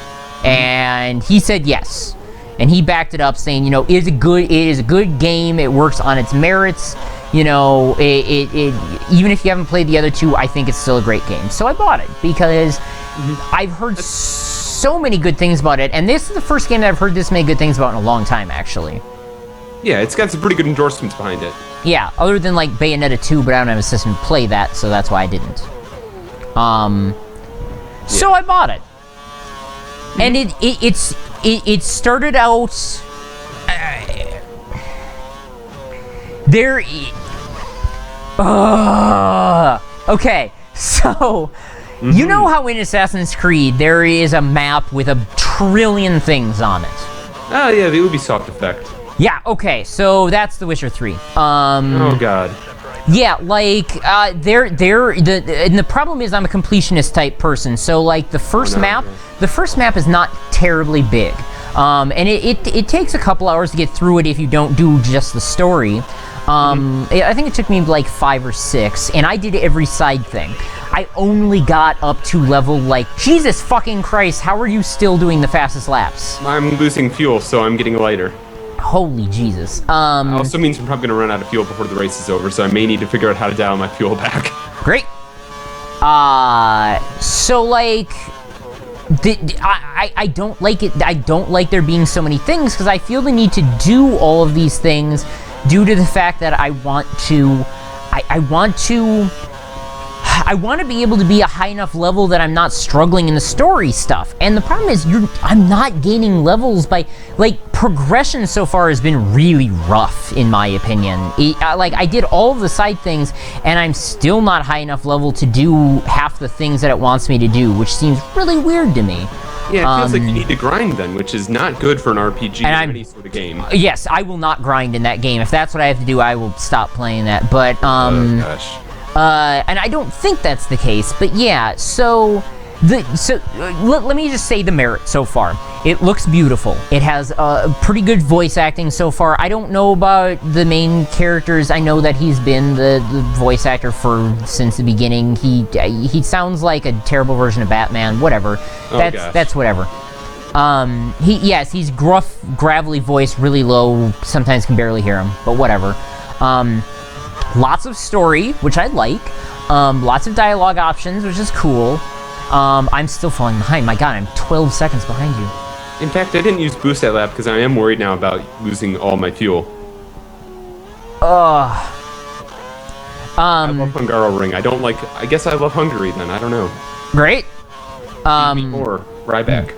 And he said yes. And he backed it up, saying, it is a good game. It works on its merits. Even if you haven't played the other two, I think it's still a great game. So I bought it because I've heard so many good things about it, and this is the first game that I've heard this many good things about in a long time, actually. Yeah, it's got some pretty good endorsements behind it. Yeah, other than like Bayonetta 2, but I don't have a system to play that, so that's why I didn't. So I bought it, and it started out. Okay, so you know how in Assassin's Creed there is a map with a trillion things on it. Oh yeah, the Ubisoft effect. Yeah. Okay, so that's The Witcher 3. Oh god. Yeah, like, the problem is I'm a completionist type person, so, like, the first map is not terribly big. And it takes a couple hours to get through it if you don't do just the story. I think it took me, like, 5 or 6, and I did every side thing. I only got up to level, like, Jesus fucking Christ, how are you still doing the fastest laps? I'm losing fuel, so I'm getting lighter. Holy Jesus. Also means I'm probably going to run out of fuel before the race is over, so I may need to figure out how to dial my fuel back. Great. So, like, I don't like it. I don't like there being so many things, because I feel the need to do all of these things due to the fact that I want to be able to be a high enough level that I'm not struggling in the story stuff. And the problem is, I'm not gaining levels by, like, progression so far has been really rough, in my opinion. I did all of the side things, and I'm still not high enough level to do half the things that it wants me to do, which seems really weird to me. Yeah, it feels like you need to grind then, which is not good for an RPG or any sort of game. Yes, I will not grind in that game. If that's what I have to do, I will stop playing that. But, oh, gosh. And I don't think that's the case, but yeah, let me just say the merit so far. It looks beautiful. It has pretty good voice acting so far. I don't know about the main characters. I know that he's been the voice actor since the beginning. He sounds like a terrible version of Batman. Whatever. That's whatever. He's gruff, gravelly voice, really low. Sometimes can barely hear him, but whatever. Lots of story, which I like. Lots of dialogue options, which is cool. I'm still falling behind. My god, I'm 12 seconds behind you. In fact, I didn't use boost that lap because I am worried now about losing all my fuel. I love Hungaroring. I guess I love Hungary then. I don't know. Great. Or Ryback.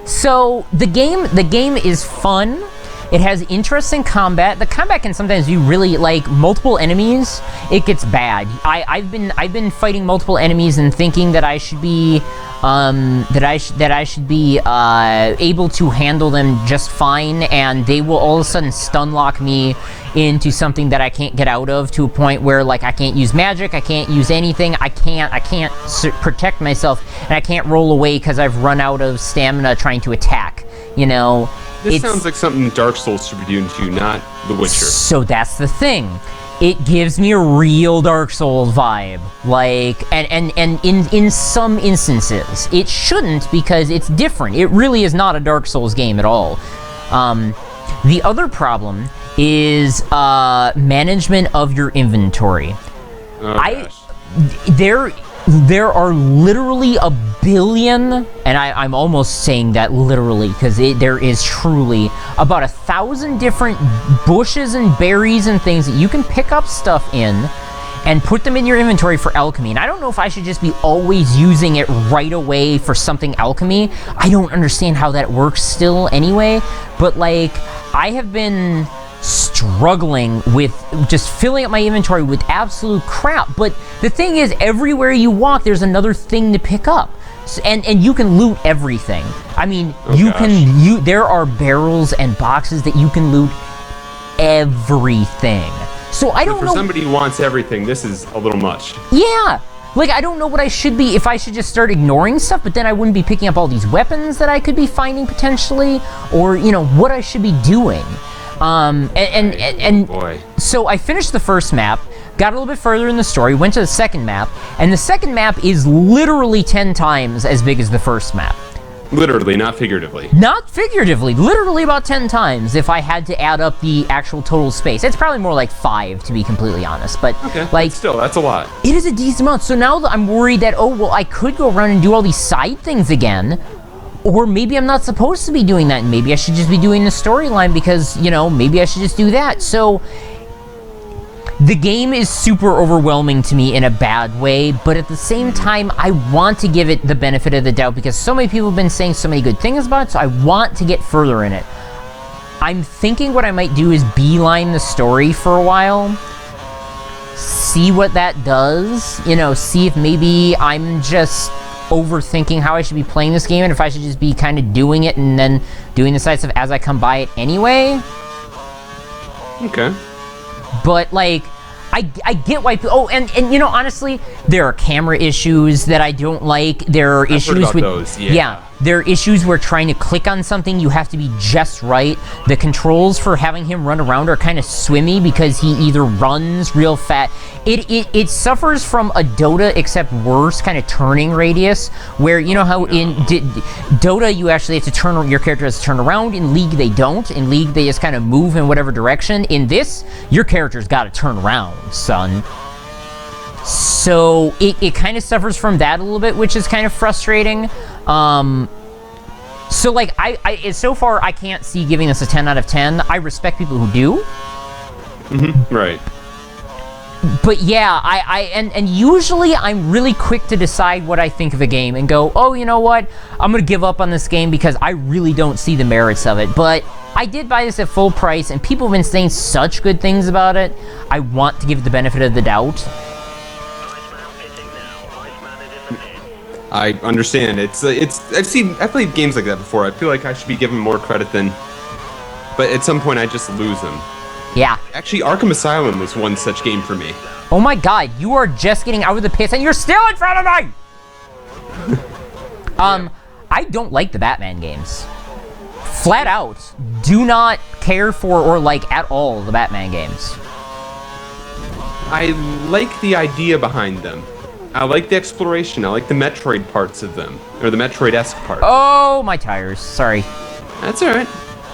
So the game is fun. It has interesting combat. The combat can sometimes be really, like, multiple enemies. It gets bad. I've been fighting multiple enemies and thinking that I should be able to handle them just fine, and they will all of a sudden stun lock me into something that I can't get out of, to a point where, like, I can't use magic, I can't use anything, I can't protect myself, and I can't roll away because I've run out of stamina trying to attack. This sounds like something Dark Souls should be doing to you, not The Witcher. So that's the thing. It gives me a real Dark Souls vibe. Like, and in some instances. It shouldn't, because it's different. It really is not a Dark Souls game at all. The other problem is management of your inventory. Oh, gosh. There are literally a billion, and I'm almost saying that literally, because there is truly about 1,000 different bushes and berries and things that you can pick up stuff in and put them in your inventory for alchemy. And I don't know if I should just be always using it right away for something alchemy. I don't understand how that works still anyway, but, like, I have been struggling with just filling up my inventory with absolute crap. But the thing is, everywhere you walk, there's another thing to pick up. And you can loot everything. I mean, there are barrels and boxes that you can loot everything. So I don't know. For somebody who wants everything, this is a little much. Yeah. Like, I don't know what I should be, if I should just start ignoring stuff, but then I wouldn't be picking up all these weapons that I could be finding potentially, or, you know, what I should be doing. Boy. So I finished the first map, got a little bit further in the story, went to the second map, and the second map is literally 10 times as big as the first map. Literally, not figuratively. Not figuratively, literally about 10 times if I had to add up the actual total space. It's probably more like 5, to be completely honest, but Okay, like, still, that's a lot. it is a decent amount. So now I'm worried that, oh, well, I could go around and do all these side things again, or maybe I'm not supposed to be doing that, and maybe I should just be doing the storyline because, you know, maybe I should just do that. So the game is super overwhelming to me in a bad way, but at the same time, I want to give it the benefit of the doubt because so many people have been saying so many good things about it, so I want to get further in it. I'm thinking what I might do is beeline the story for a while, see what that does, you know, see if maybe I'm just overthinking how I should be playing this game and if I should just be kind of doing it and then doing the side stuff as I come by it anyway. Okay. But, like, I get why... Oh, and you know, honestly, there are camera issues that I don't like. There are issues heard about with... those, yeah. There are issues where trying to click on something, you have to be just right. The controls for having him run around are kind of swimmy because he either runs real fast... It suffers from a Dota, except worse, kind of turning radius, where, you know how in Dota you actually have to turn... Your character has to turn around. In League, they don't. In League, they just kind of move in whatever direction. In this, your character's got to turn around, son. So it kind of suffers from that a little bit, which is kind of frustrating. So like so far I can't see giving this a 10 out of 10. I respect people who do. Mm-hmm. Right. But yeah, and usually I'm really quick to decide what I think of a game and go, oh, you know what? I'm gonna give up on this game because I really don't see the merits of it. But I did buy this at full price, and people have been saying such good things about it. I want to give it the benefit of the doubt. I understand. I've played games like that before. I feel like I should be given more credit than, but at some point I just lose them. Yeah. Actually, Arkham Asylum was one such game for me. Oh my god, you are just getting out of the pits and you're still in front of me! I don't like the Batman games. Flat out, do not care for or like at all the Batman games. I like the idea behind them. I like the exploration. I like the Metroid parts of them, or the Metroid-esque parts. Oh, my tires. Sorry. That's all right.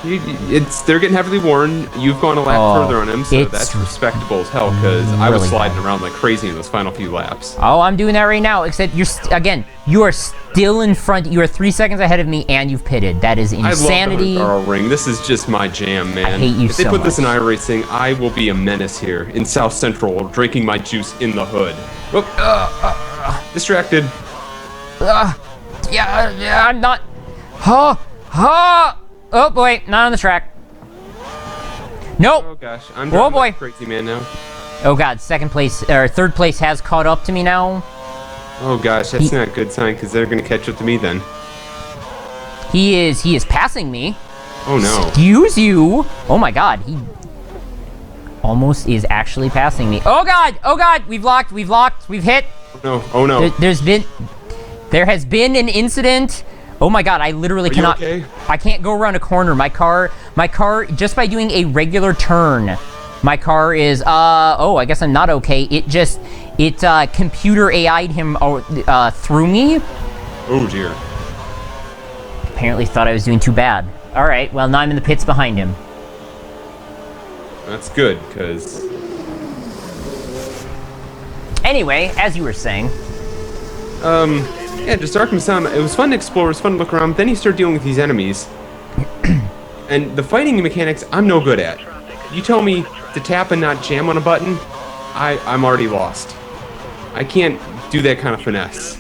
They're getting heavily worn. You've gone a lap further on them, so that's respectable as hell. Because I was sliding around like crazy in those final few laps. Oh, I'm doing that right now. Except you are still in front. You are 3 seconds ahead of me, and you've pitted. That is insanity. I love the Ring. This is just my jam, man. I hate you so much. If they put this in iRacing, I will be a menace here in South Central, drinking my juice in the hood. Oh, distracted. Yeah, I'm not. Oh boy, not on the track. Nope. Oh gosh, I'm driving like a crazy man now. Oh god, third place has caught up to me now. Oh gosh, that's not a good sign because they're gonna catch up to me then. He is passing me. Oh no. Excuse you. Oh my god, he almost is actually passing me. Oh god, we've locked, we've hit. Oh no. There has been an incident. Oh my god, I literally cannot. Okay? I can't go around a corner. My car, just by doing a regular turn, my car is, oh, I guess I'm not okay. It computer AI'd him through me. Oh dear. Apparently thought I was doing too bad. Alright, well, now I'm in the pits behind him. That's good, because... Anyway, as you were saying. Yeah, just Arkham Asylum. It was fun to explore, it was fun to look around, but then you start dealing with these enemies. And the fighting mechanics, I'm no good at. You tell me to tap and not jam on a button, I'm already lost. I can't do that kind of finesse.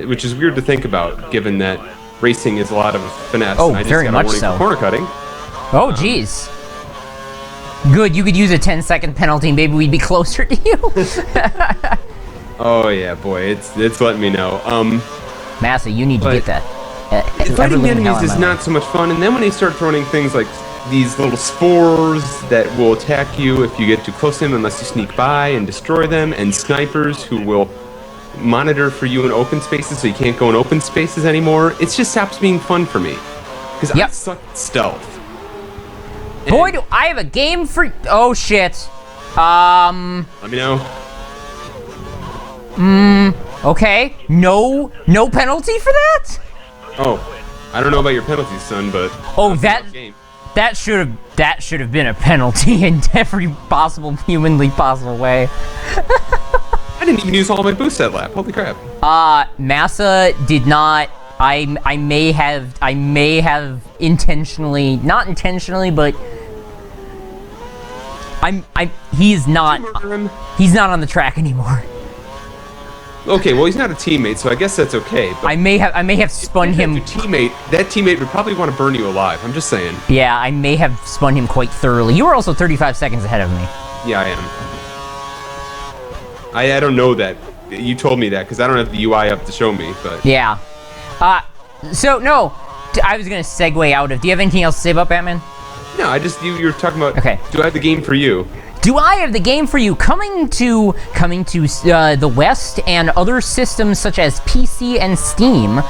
Which is weird to think about, given that racing is a lot of finesse. Oh, and I just very got a much warning so. for corner cutting. Oh, jeez. Good, you could use a 10-second penalty, and maybe we'd be closer to you. Oh yeah, boy, it's letting me know. Massa, you need to But- get that. Fighting the Everything hell enemies in is my not so much fun, and then when they start throwing things like these little spores that will attack you if you get too close to them unless you sneak by and destroy them, and snipers who will monitor for you in open spaces so you can't go in open spaces anymore, it just stops being fun for me. Because I Yep. suck at stealth. Boy, do I have a game for... Oh, shit. Let me know. Okay. No penalty for that? Oh, I don't know about your penalties, son, but... Oh, that's a tough game. that should have been a penalty in every possible, humanly possible way. I didn't even use all my boosts that lap. Holy crap. Massa did not... I may have intentionally... Not intentionally, but... He's not... Murder him. He's not on the track anymore. Okay, well, he's not a teammate, so I guess that's okay. But I may have spun if him... your teammate, that teammate would probably want to burn you alive. I'm just saying. Yeah, I may have spun him quite thoroughly. You were also 35 seconds ahead of me. Yeah, I am. I don't know that. You told me that because I don't have the UI up to show me. But Yeah. So, no. I was going to segue out of... Do you have anything else to say about Batman? no, I just you're talking about. Okay. Do I have the game for you? Do I have the game for you? Coming to the West and other systems such as PC and Steam,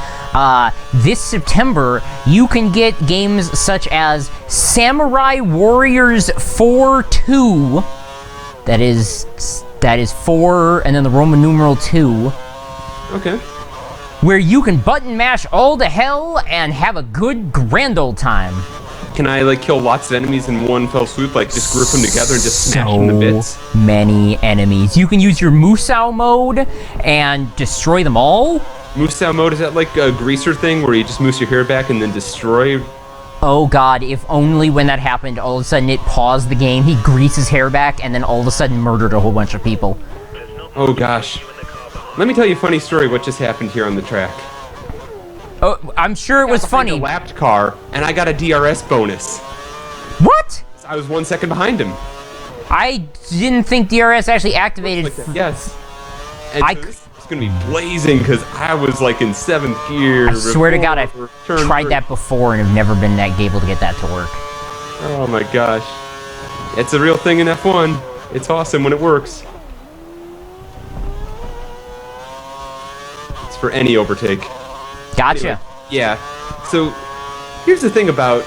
this September, you can get games such as Samurai Warriors 4-2. That is 4 and then the Roman numeral 2. Okay. Where you can button mash all to hell and have a good grand old time. Can I like kill lots of enemies in one fell swoop? Like just group them together and just smash them to bits? So many enemies. You can use your Musou mode and destroy them all. Musou mode, is that like a greaser thing where you just moose your hair back and then destroy? Oh god, if only when that happened, all of a sudden it paused the game, he greased his hair back, and then all of a sudden murdered a whole bunch of people. Oh gosh. Let me tell you a funny story what just happened here on the track. Oh, I'm sure it was Behind funny. a lapped car, and I got a DRS bonus. What? I was 1 second behind him. I didn't think DRS actually activated. Like that. Yes. And I so this is gonna be blazing because I was like in 7th gear. I swear to God, I've turn tried three. that before and have never been able to get that to work. Oh my gosh. It's a real thing in F1. It's awesome when it works. It's for any overtake. Gotcha. Anyway, yeah. So here's the thing about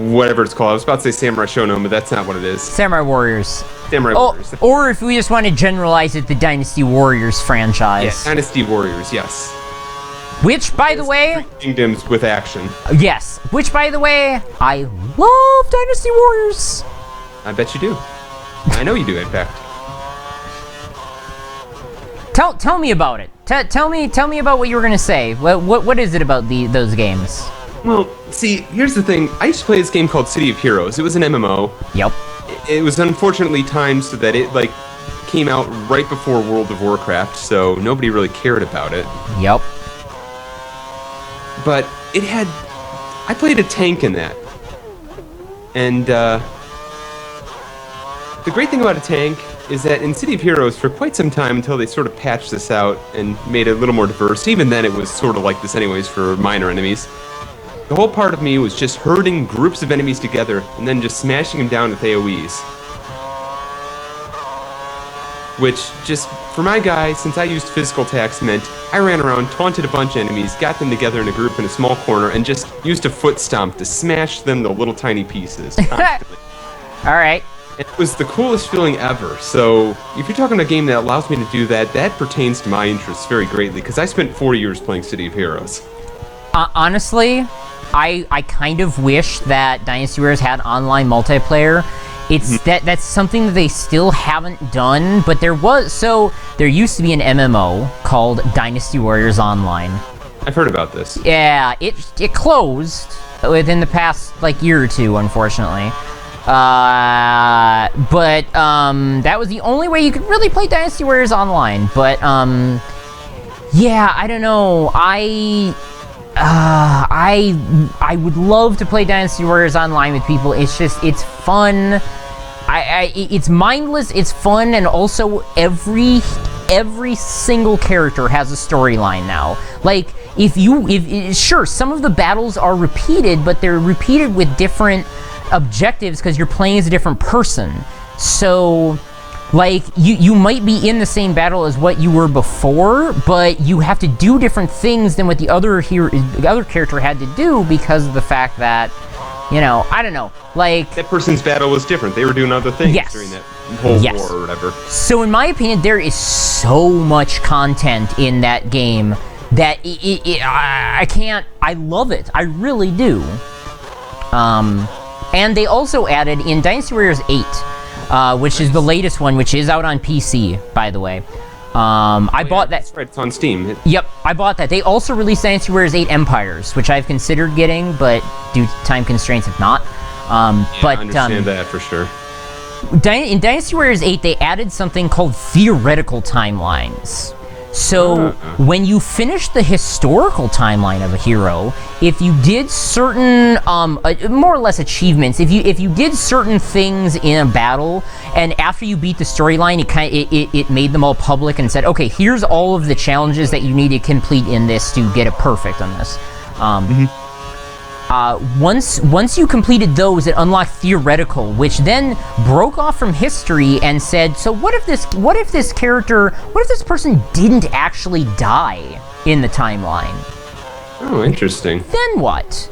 whatever it's called. I was about to say Samurai Shodown, but that's not what it is. Samurai Warriors. Samurai Oh, Warriors. or if we just want to generalize it, the Dynasty Warriors Yeah, franchise. Dynasty Warriors, yes. Which, by the way, Kingdoms with action. yes. Which, by the way, I love Dynasty Warriors. I bet you do. I know you do, in fact. Tell me about it. Tell me about what you were gonna say. What is it about those games? Well, see, here's the thing. I used to play this game called City of Heroes. It was an MMO. Yep. It was unfortunately timed so that it like came out right before World of Warcraft, so nobody really cared about it. Yep. But it had... I played a tank in that. And, the great thing about a tank is that in City of Heroes, for quite some time, until they sort of patched this out and made it a little more diverse, even then it was sort of like this anyways for minor enemies, the whole part of me was just herding groups of enemies together and then just smashing them down with AoEs. Which, just, for my guy, since I used physical attacks, meant I ran around, taunted a bunch of enemies, got them together in a group in a small corner, and just used a foot stomp to smash them to little tiny pieces constantly. All right. It was the coolest feeling ever. So, if you're talking about a game that allows me to do that, that pertains to my interests very greatly, because I spent 4 years playing City of Heroes. Honestly, I kind of wish that Dynasty Warriors had online multiplayer. It's that's something that they still haven't done, but there used to be an MMO called Dynasty Warriors Online. I've heard about this. Yeah, it closed within the past year or two, unfortunately. But that was the only way you could really play Dynasty Warriors online. But yeah, I don't know. I would love to play Dynasty Warriors online with people. It's fun. It's mindless, it's fun, and also every single character has a storyline now. Like, sure, some of the battles are repeated, but they're repeated with different objectives because you're playing as a different person. So, like, you might be in the same battle as what you were before, but you have to do different things than what the other character had to do because of the fact that, I don't know, like... That person's battle was different. They were doing other things during that whole war or whatever. So in my opinion, there is so much content in that game that I love it. I really do. And they also added in Dynasty Warriors 8, which is the latest one, which is out on PC, by the way. I bought that. That's right, it's on Steam. Yep, I bought that. They also released Dynasty Warriors 8 Empires, which I've considered getting, but due to time constraints, have not. I understand that for sure. In Dynasty Warriors 8, they added something called theoretical timelines. So, when you finish the historical timeline of a hero, if you did certain, more or less achievements, if you did certain things in a battle, and after you beat the storyline, it made them all public and said, okay, here's all of the challenges that you need to complete in this to get it perfect on this. Once you completed those, it unlocked theoretical, which then broke off from history and said, so what if this person didn't actually die in the timeline? Oh, interesting. Then what?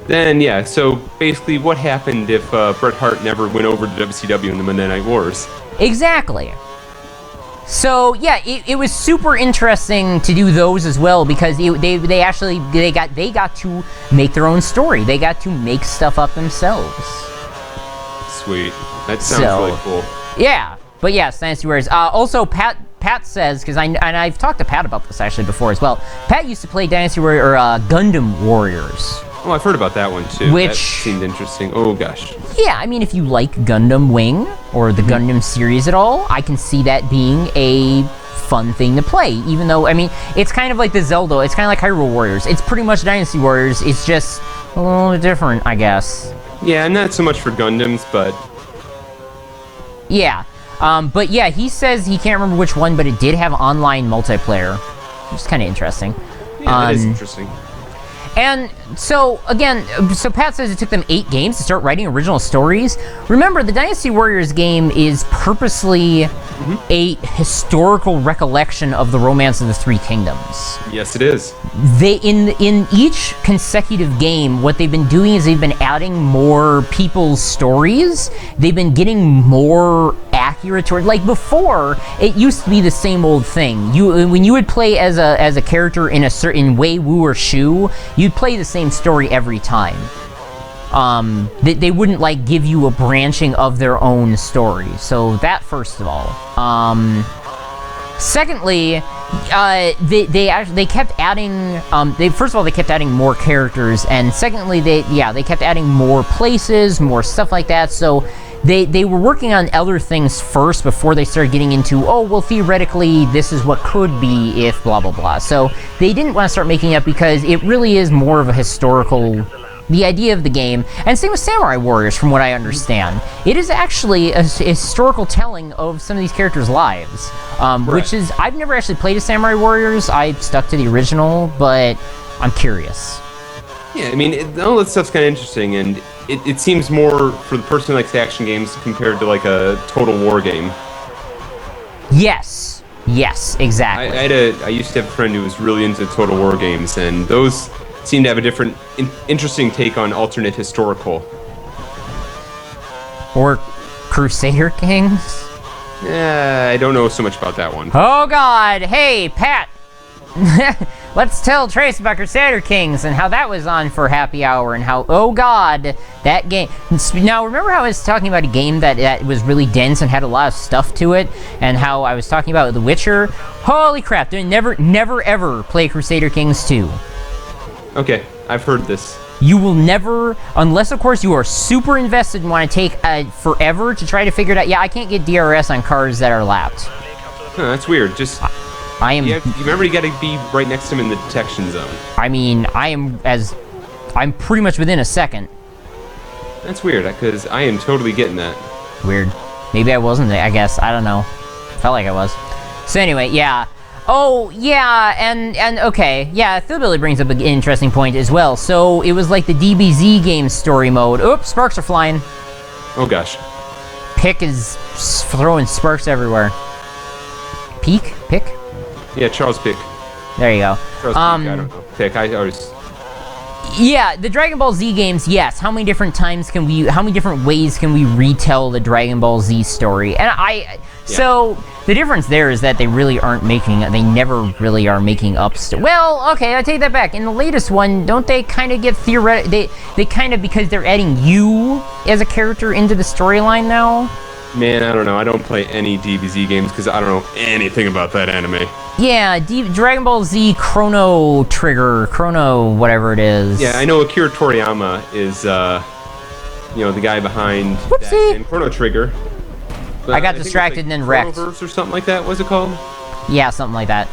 Then, yeah, so basically what happened if Bret Hart never went over to WCW in the Monday Night Wars? Exactly. So yeah, it was super interesting to do those as well because they got to make their own story. They got to make stuff up themselves. Sweet. That sounds really cool. Yeah, but yes, Dynasty Warriors. Also, Pat says, because I've talked to Pat about this actually before as well. Pat used to play Dynasty Warrior or Gundam Warriors. Oh, I've heard about that one too. Which that seemed interesting. Oh gosh. Yeah, I mean, if you like Gundam Wing or the Gundam series at all, I can see that being a fun thing to play. Even though, I mean, it's kind of like the Zelda. It's kind of like Hyrule Warriors. It's pretty much Dynasty Warriors. It's just a little bit different, I guess. Yeah, not so much for Gundams, but yeah. But yeah, he says he can't remember which one, but it did have online multiplayer, which is kind of interesting. Yeah, that is interesting. And so, again, Pat says it took them 8 games to start writing original stories. Remember, the Dynasty Warriors game is purposely a historical recollection of the Romance of the Three Kingdoms. Yes, it is. In each consecutive game, what they've been doing is they've been adding more people's stories. They've been getting more accurate toward, like before, it used to be the same old thing. When you would play as a character in a certain Wei Wu or Shu, you'd play the same story every time. They wouldn't like give you a branching of their own story. So that first of all. Secondly, they kept adding. First of all, they kept adding more characters, and secondly, they kept adding more places, more stuff like that. So they were working on other things first before they started getting into, oh, well, theoretically, this is what could be if blah, blah, blah. So they didn't want to start making it because it really is more of a historical, the idea of the game. And same with Samurai Warriors, from what I understand. It is actually a historical telling of some of these characters' lives, which is, I've never actually played a Samurai Warriors. I stuck to the original, but I'm curious. Yeah, I mean, all that stuff's kind of interesting, and it seems more for the person who likes action games compared to like a Total War game. Yes, exactly. I used to have a friend who was really into Total War games, and those seem to have a different, interesting take on alternate historical. Or Crusader Kings? I don't know so much about that one. Oh God! Hey, Pat! Let's tell Trace about Crusader Kings and how that was on for happy hour and how, oh God, that game. Now, remember how I was talking about a game that was really dense and had a lot of stuff to it, and how I was talking about The Witcher? Holy crap, never ever play Crusader Kings 2. Okay, I've heard this. You will never, unless of course you are super invested and want to take forever to try to figure it out. Yeah, I can't get DRS on cars that are lapped. Huh, that's weird. I am. You remember, you got to be right next to him in the detection zone. I mean, I'm pretty much within a second. That's weird, because I am totally getting that. Weird. Maybe I wasn't, I guess. I don't know. Felt like I was. So anyway, yeah. Oh, yeah, and okay. Yeah, Philbilly brings up an interesting point as well. So, it was like the DBZ game story mode. Oops, sparks are flying. Oh, gosh. Pick is throwing sparks everywhere. Pick? Yeah, Charles Pick. There you go. Charles Pick, I don't know. Pick, I always... Yeah, the Dragon Ball Z games, yes. How many different ways can we retell the Dragon Ball Z story? And so, the difference there is that they never really are making up well, okay, I take that back. In the latest one, don't they kind of get they kind of, because they're adding you as a character into the storyline now? Man, I don't know. I don't play any DBZ games because I don't know anything about that anime. Yeah, Dragon Ball Z Chrono whatever it is. Yeah, I know Akira Toriyama is, the guy behind Whoopsie. that and Chrono Trigger. But I got think distracted and then wrecked. Chronoverse or something like that, what's it called? Yeah, something like that.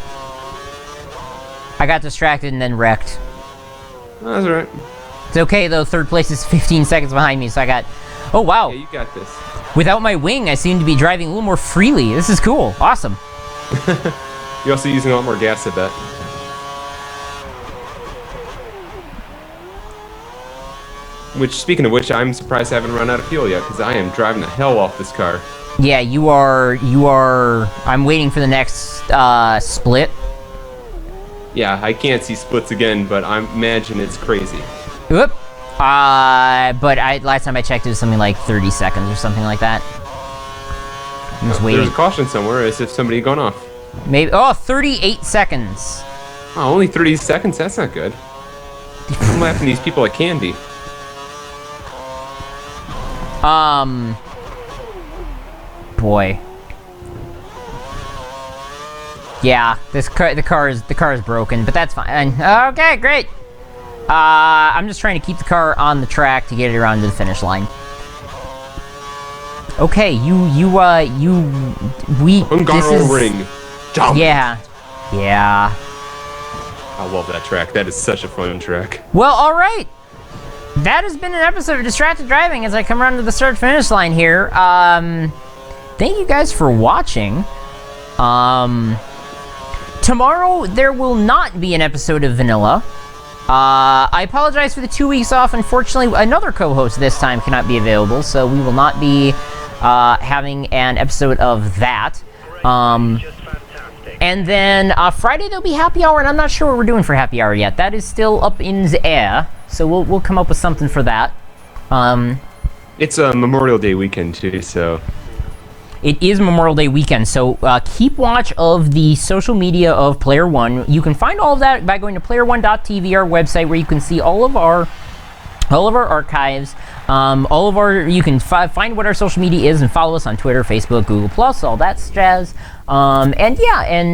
I got distracted and then wrecked. Oh, that's alright. It's okay, though. Third place is 15 seconds behind me, so I got... Oh, wow. Yeah, you got this. Without my wing, I seem to be driving a little more freely. This is cool. Awesome. You're also using a lot more gas, I bet. Which, speaking of which, I'm surprised I haven't run out of fuel yet, because I am driving the hell off this car. Yeah, you are... I'm waiting for the next, split. Yeah, I can't see splits again, but I imagine it's crazy. Whoop. But last time I checked, it was something like 30 seconds or something like that. I'm just waiting. There's a caution somewhere, as if somebody had gone off. Maybe... Oh, 38 seconds. Oh, only 30 seconds? That's not good. I'm laughing these people at candy. Boy. Yeah, the car is broken, but that's fine. Okay, great. I'm just trying to keep the car on the track to get it around to the finish line. Okay, Ungaro Ring. Yeah. Yeah. I love that track. That is such a fun track. Well, alright. That has been an episode of Distracted Driving as I come around to the start finish line here. Thank you guys for watching. Tomorrow there will not be an episode of Vanilla. I apologize for the 2 weeks off. Unfortunately, another co-host this time cannot be available, so we will not be having an episode of that. And then Friday there'll be happy hour, and I'm not sure what we're doing for happy hour yet. That is still up in the air, so we'll come up with something for that. It's a Memorial Day weekend too, so... It is Memorial Day weekend, so keep watch of the social media of PlayerWon. You can find all of that by going to playerone.tv, our website, where you can see all of our archives. You can find what our social media is and follow us on Twitter, Facebook, Google+, all that jazz. And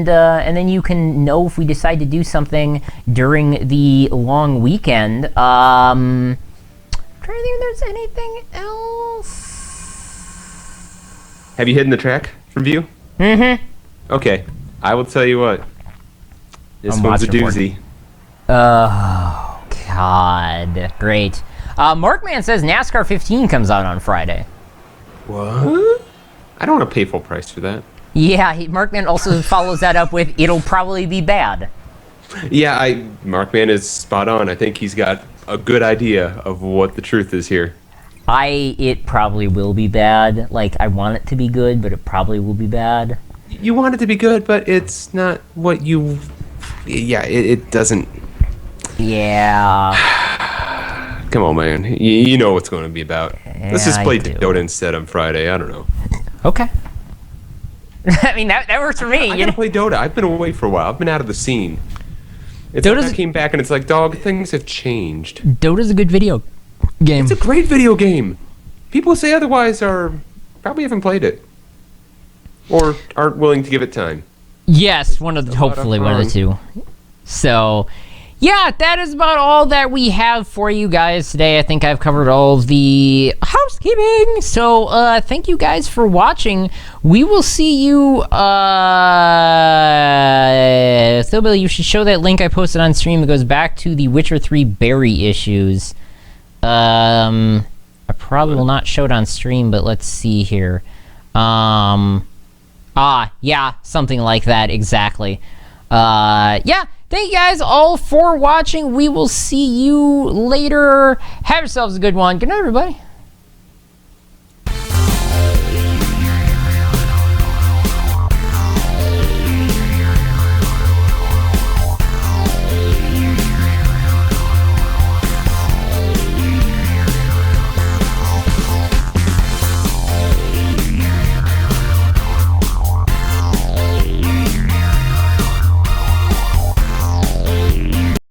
then you can know if we decide to do something during the long weekend. I'm trying to think if there's anything else. Have you hidden the track from view? Mm-hmm. Okay, I will tell you what. This one's a doozy. Oh, God. Great. Markman says NASCAR 15 comes out on Friday. What? I don't want to pay full price for that. Yeah, Markman also follows that up with, it'll probably be bad. Yeah, Markman is spot on. I think he's got a good idea of what the truth is here. It probably will be bad. Like, I want it to be good, but it probably will be bad. You want it to be good, but it's not what you... Yeah, it doesn't... Yeah. Come on, man. You know what's going to be about. Yeah, Let's just play I do. Dota instead on Friday. I don't know. Okay. I mean, that works for me. I gotta play Dota. I've been away for a while. I've been out of the scene. It's Dota's- like I came back and it's like, dog, things have changed. Dota's a good video game. It's a great video game. People who say otherwise probably haven't played it. Or aren't willing to give it time. Yes, hopefully one of the two. So, yeah, that is about all that we have for you guys today. I think I've covered all of the housekeeping. So, thank you guys for watching. We will see you, Philbill, you should show that link I posted on stream. It goes back to the Witcher 3 berry issues. I probably will not show it on stream, but let's see here. Yeah, something like that, exactly. Yeah. Thank you guys all for watching. We will see you later. Have yourselves a good one. Good night, everybody.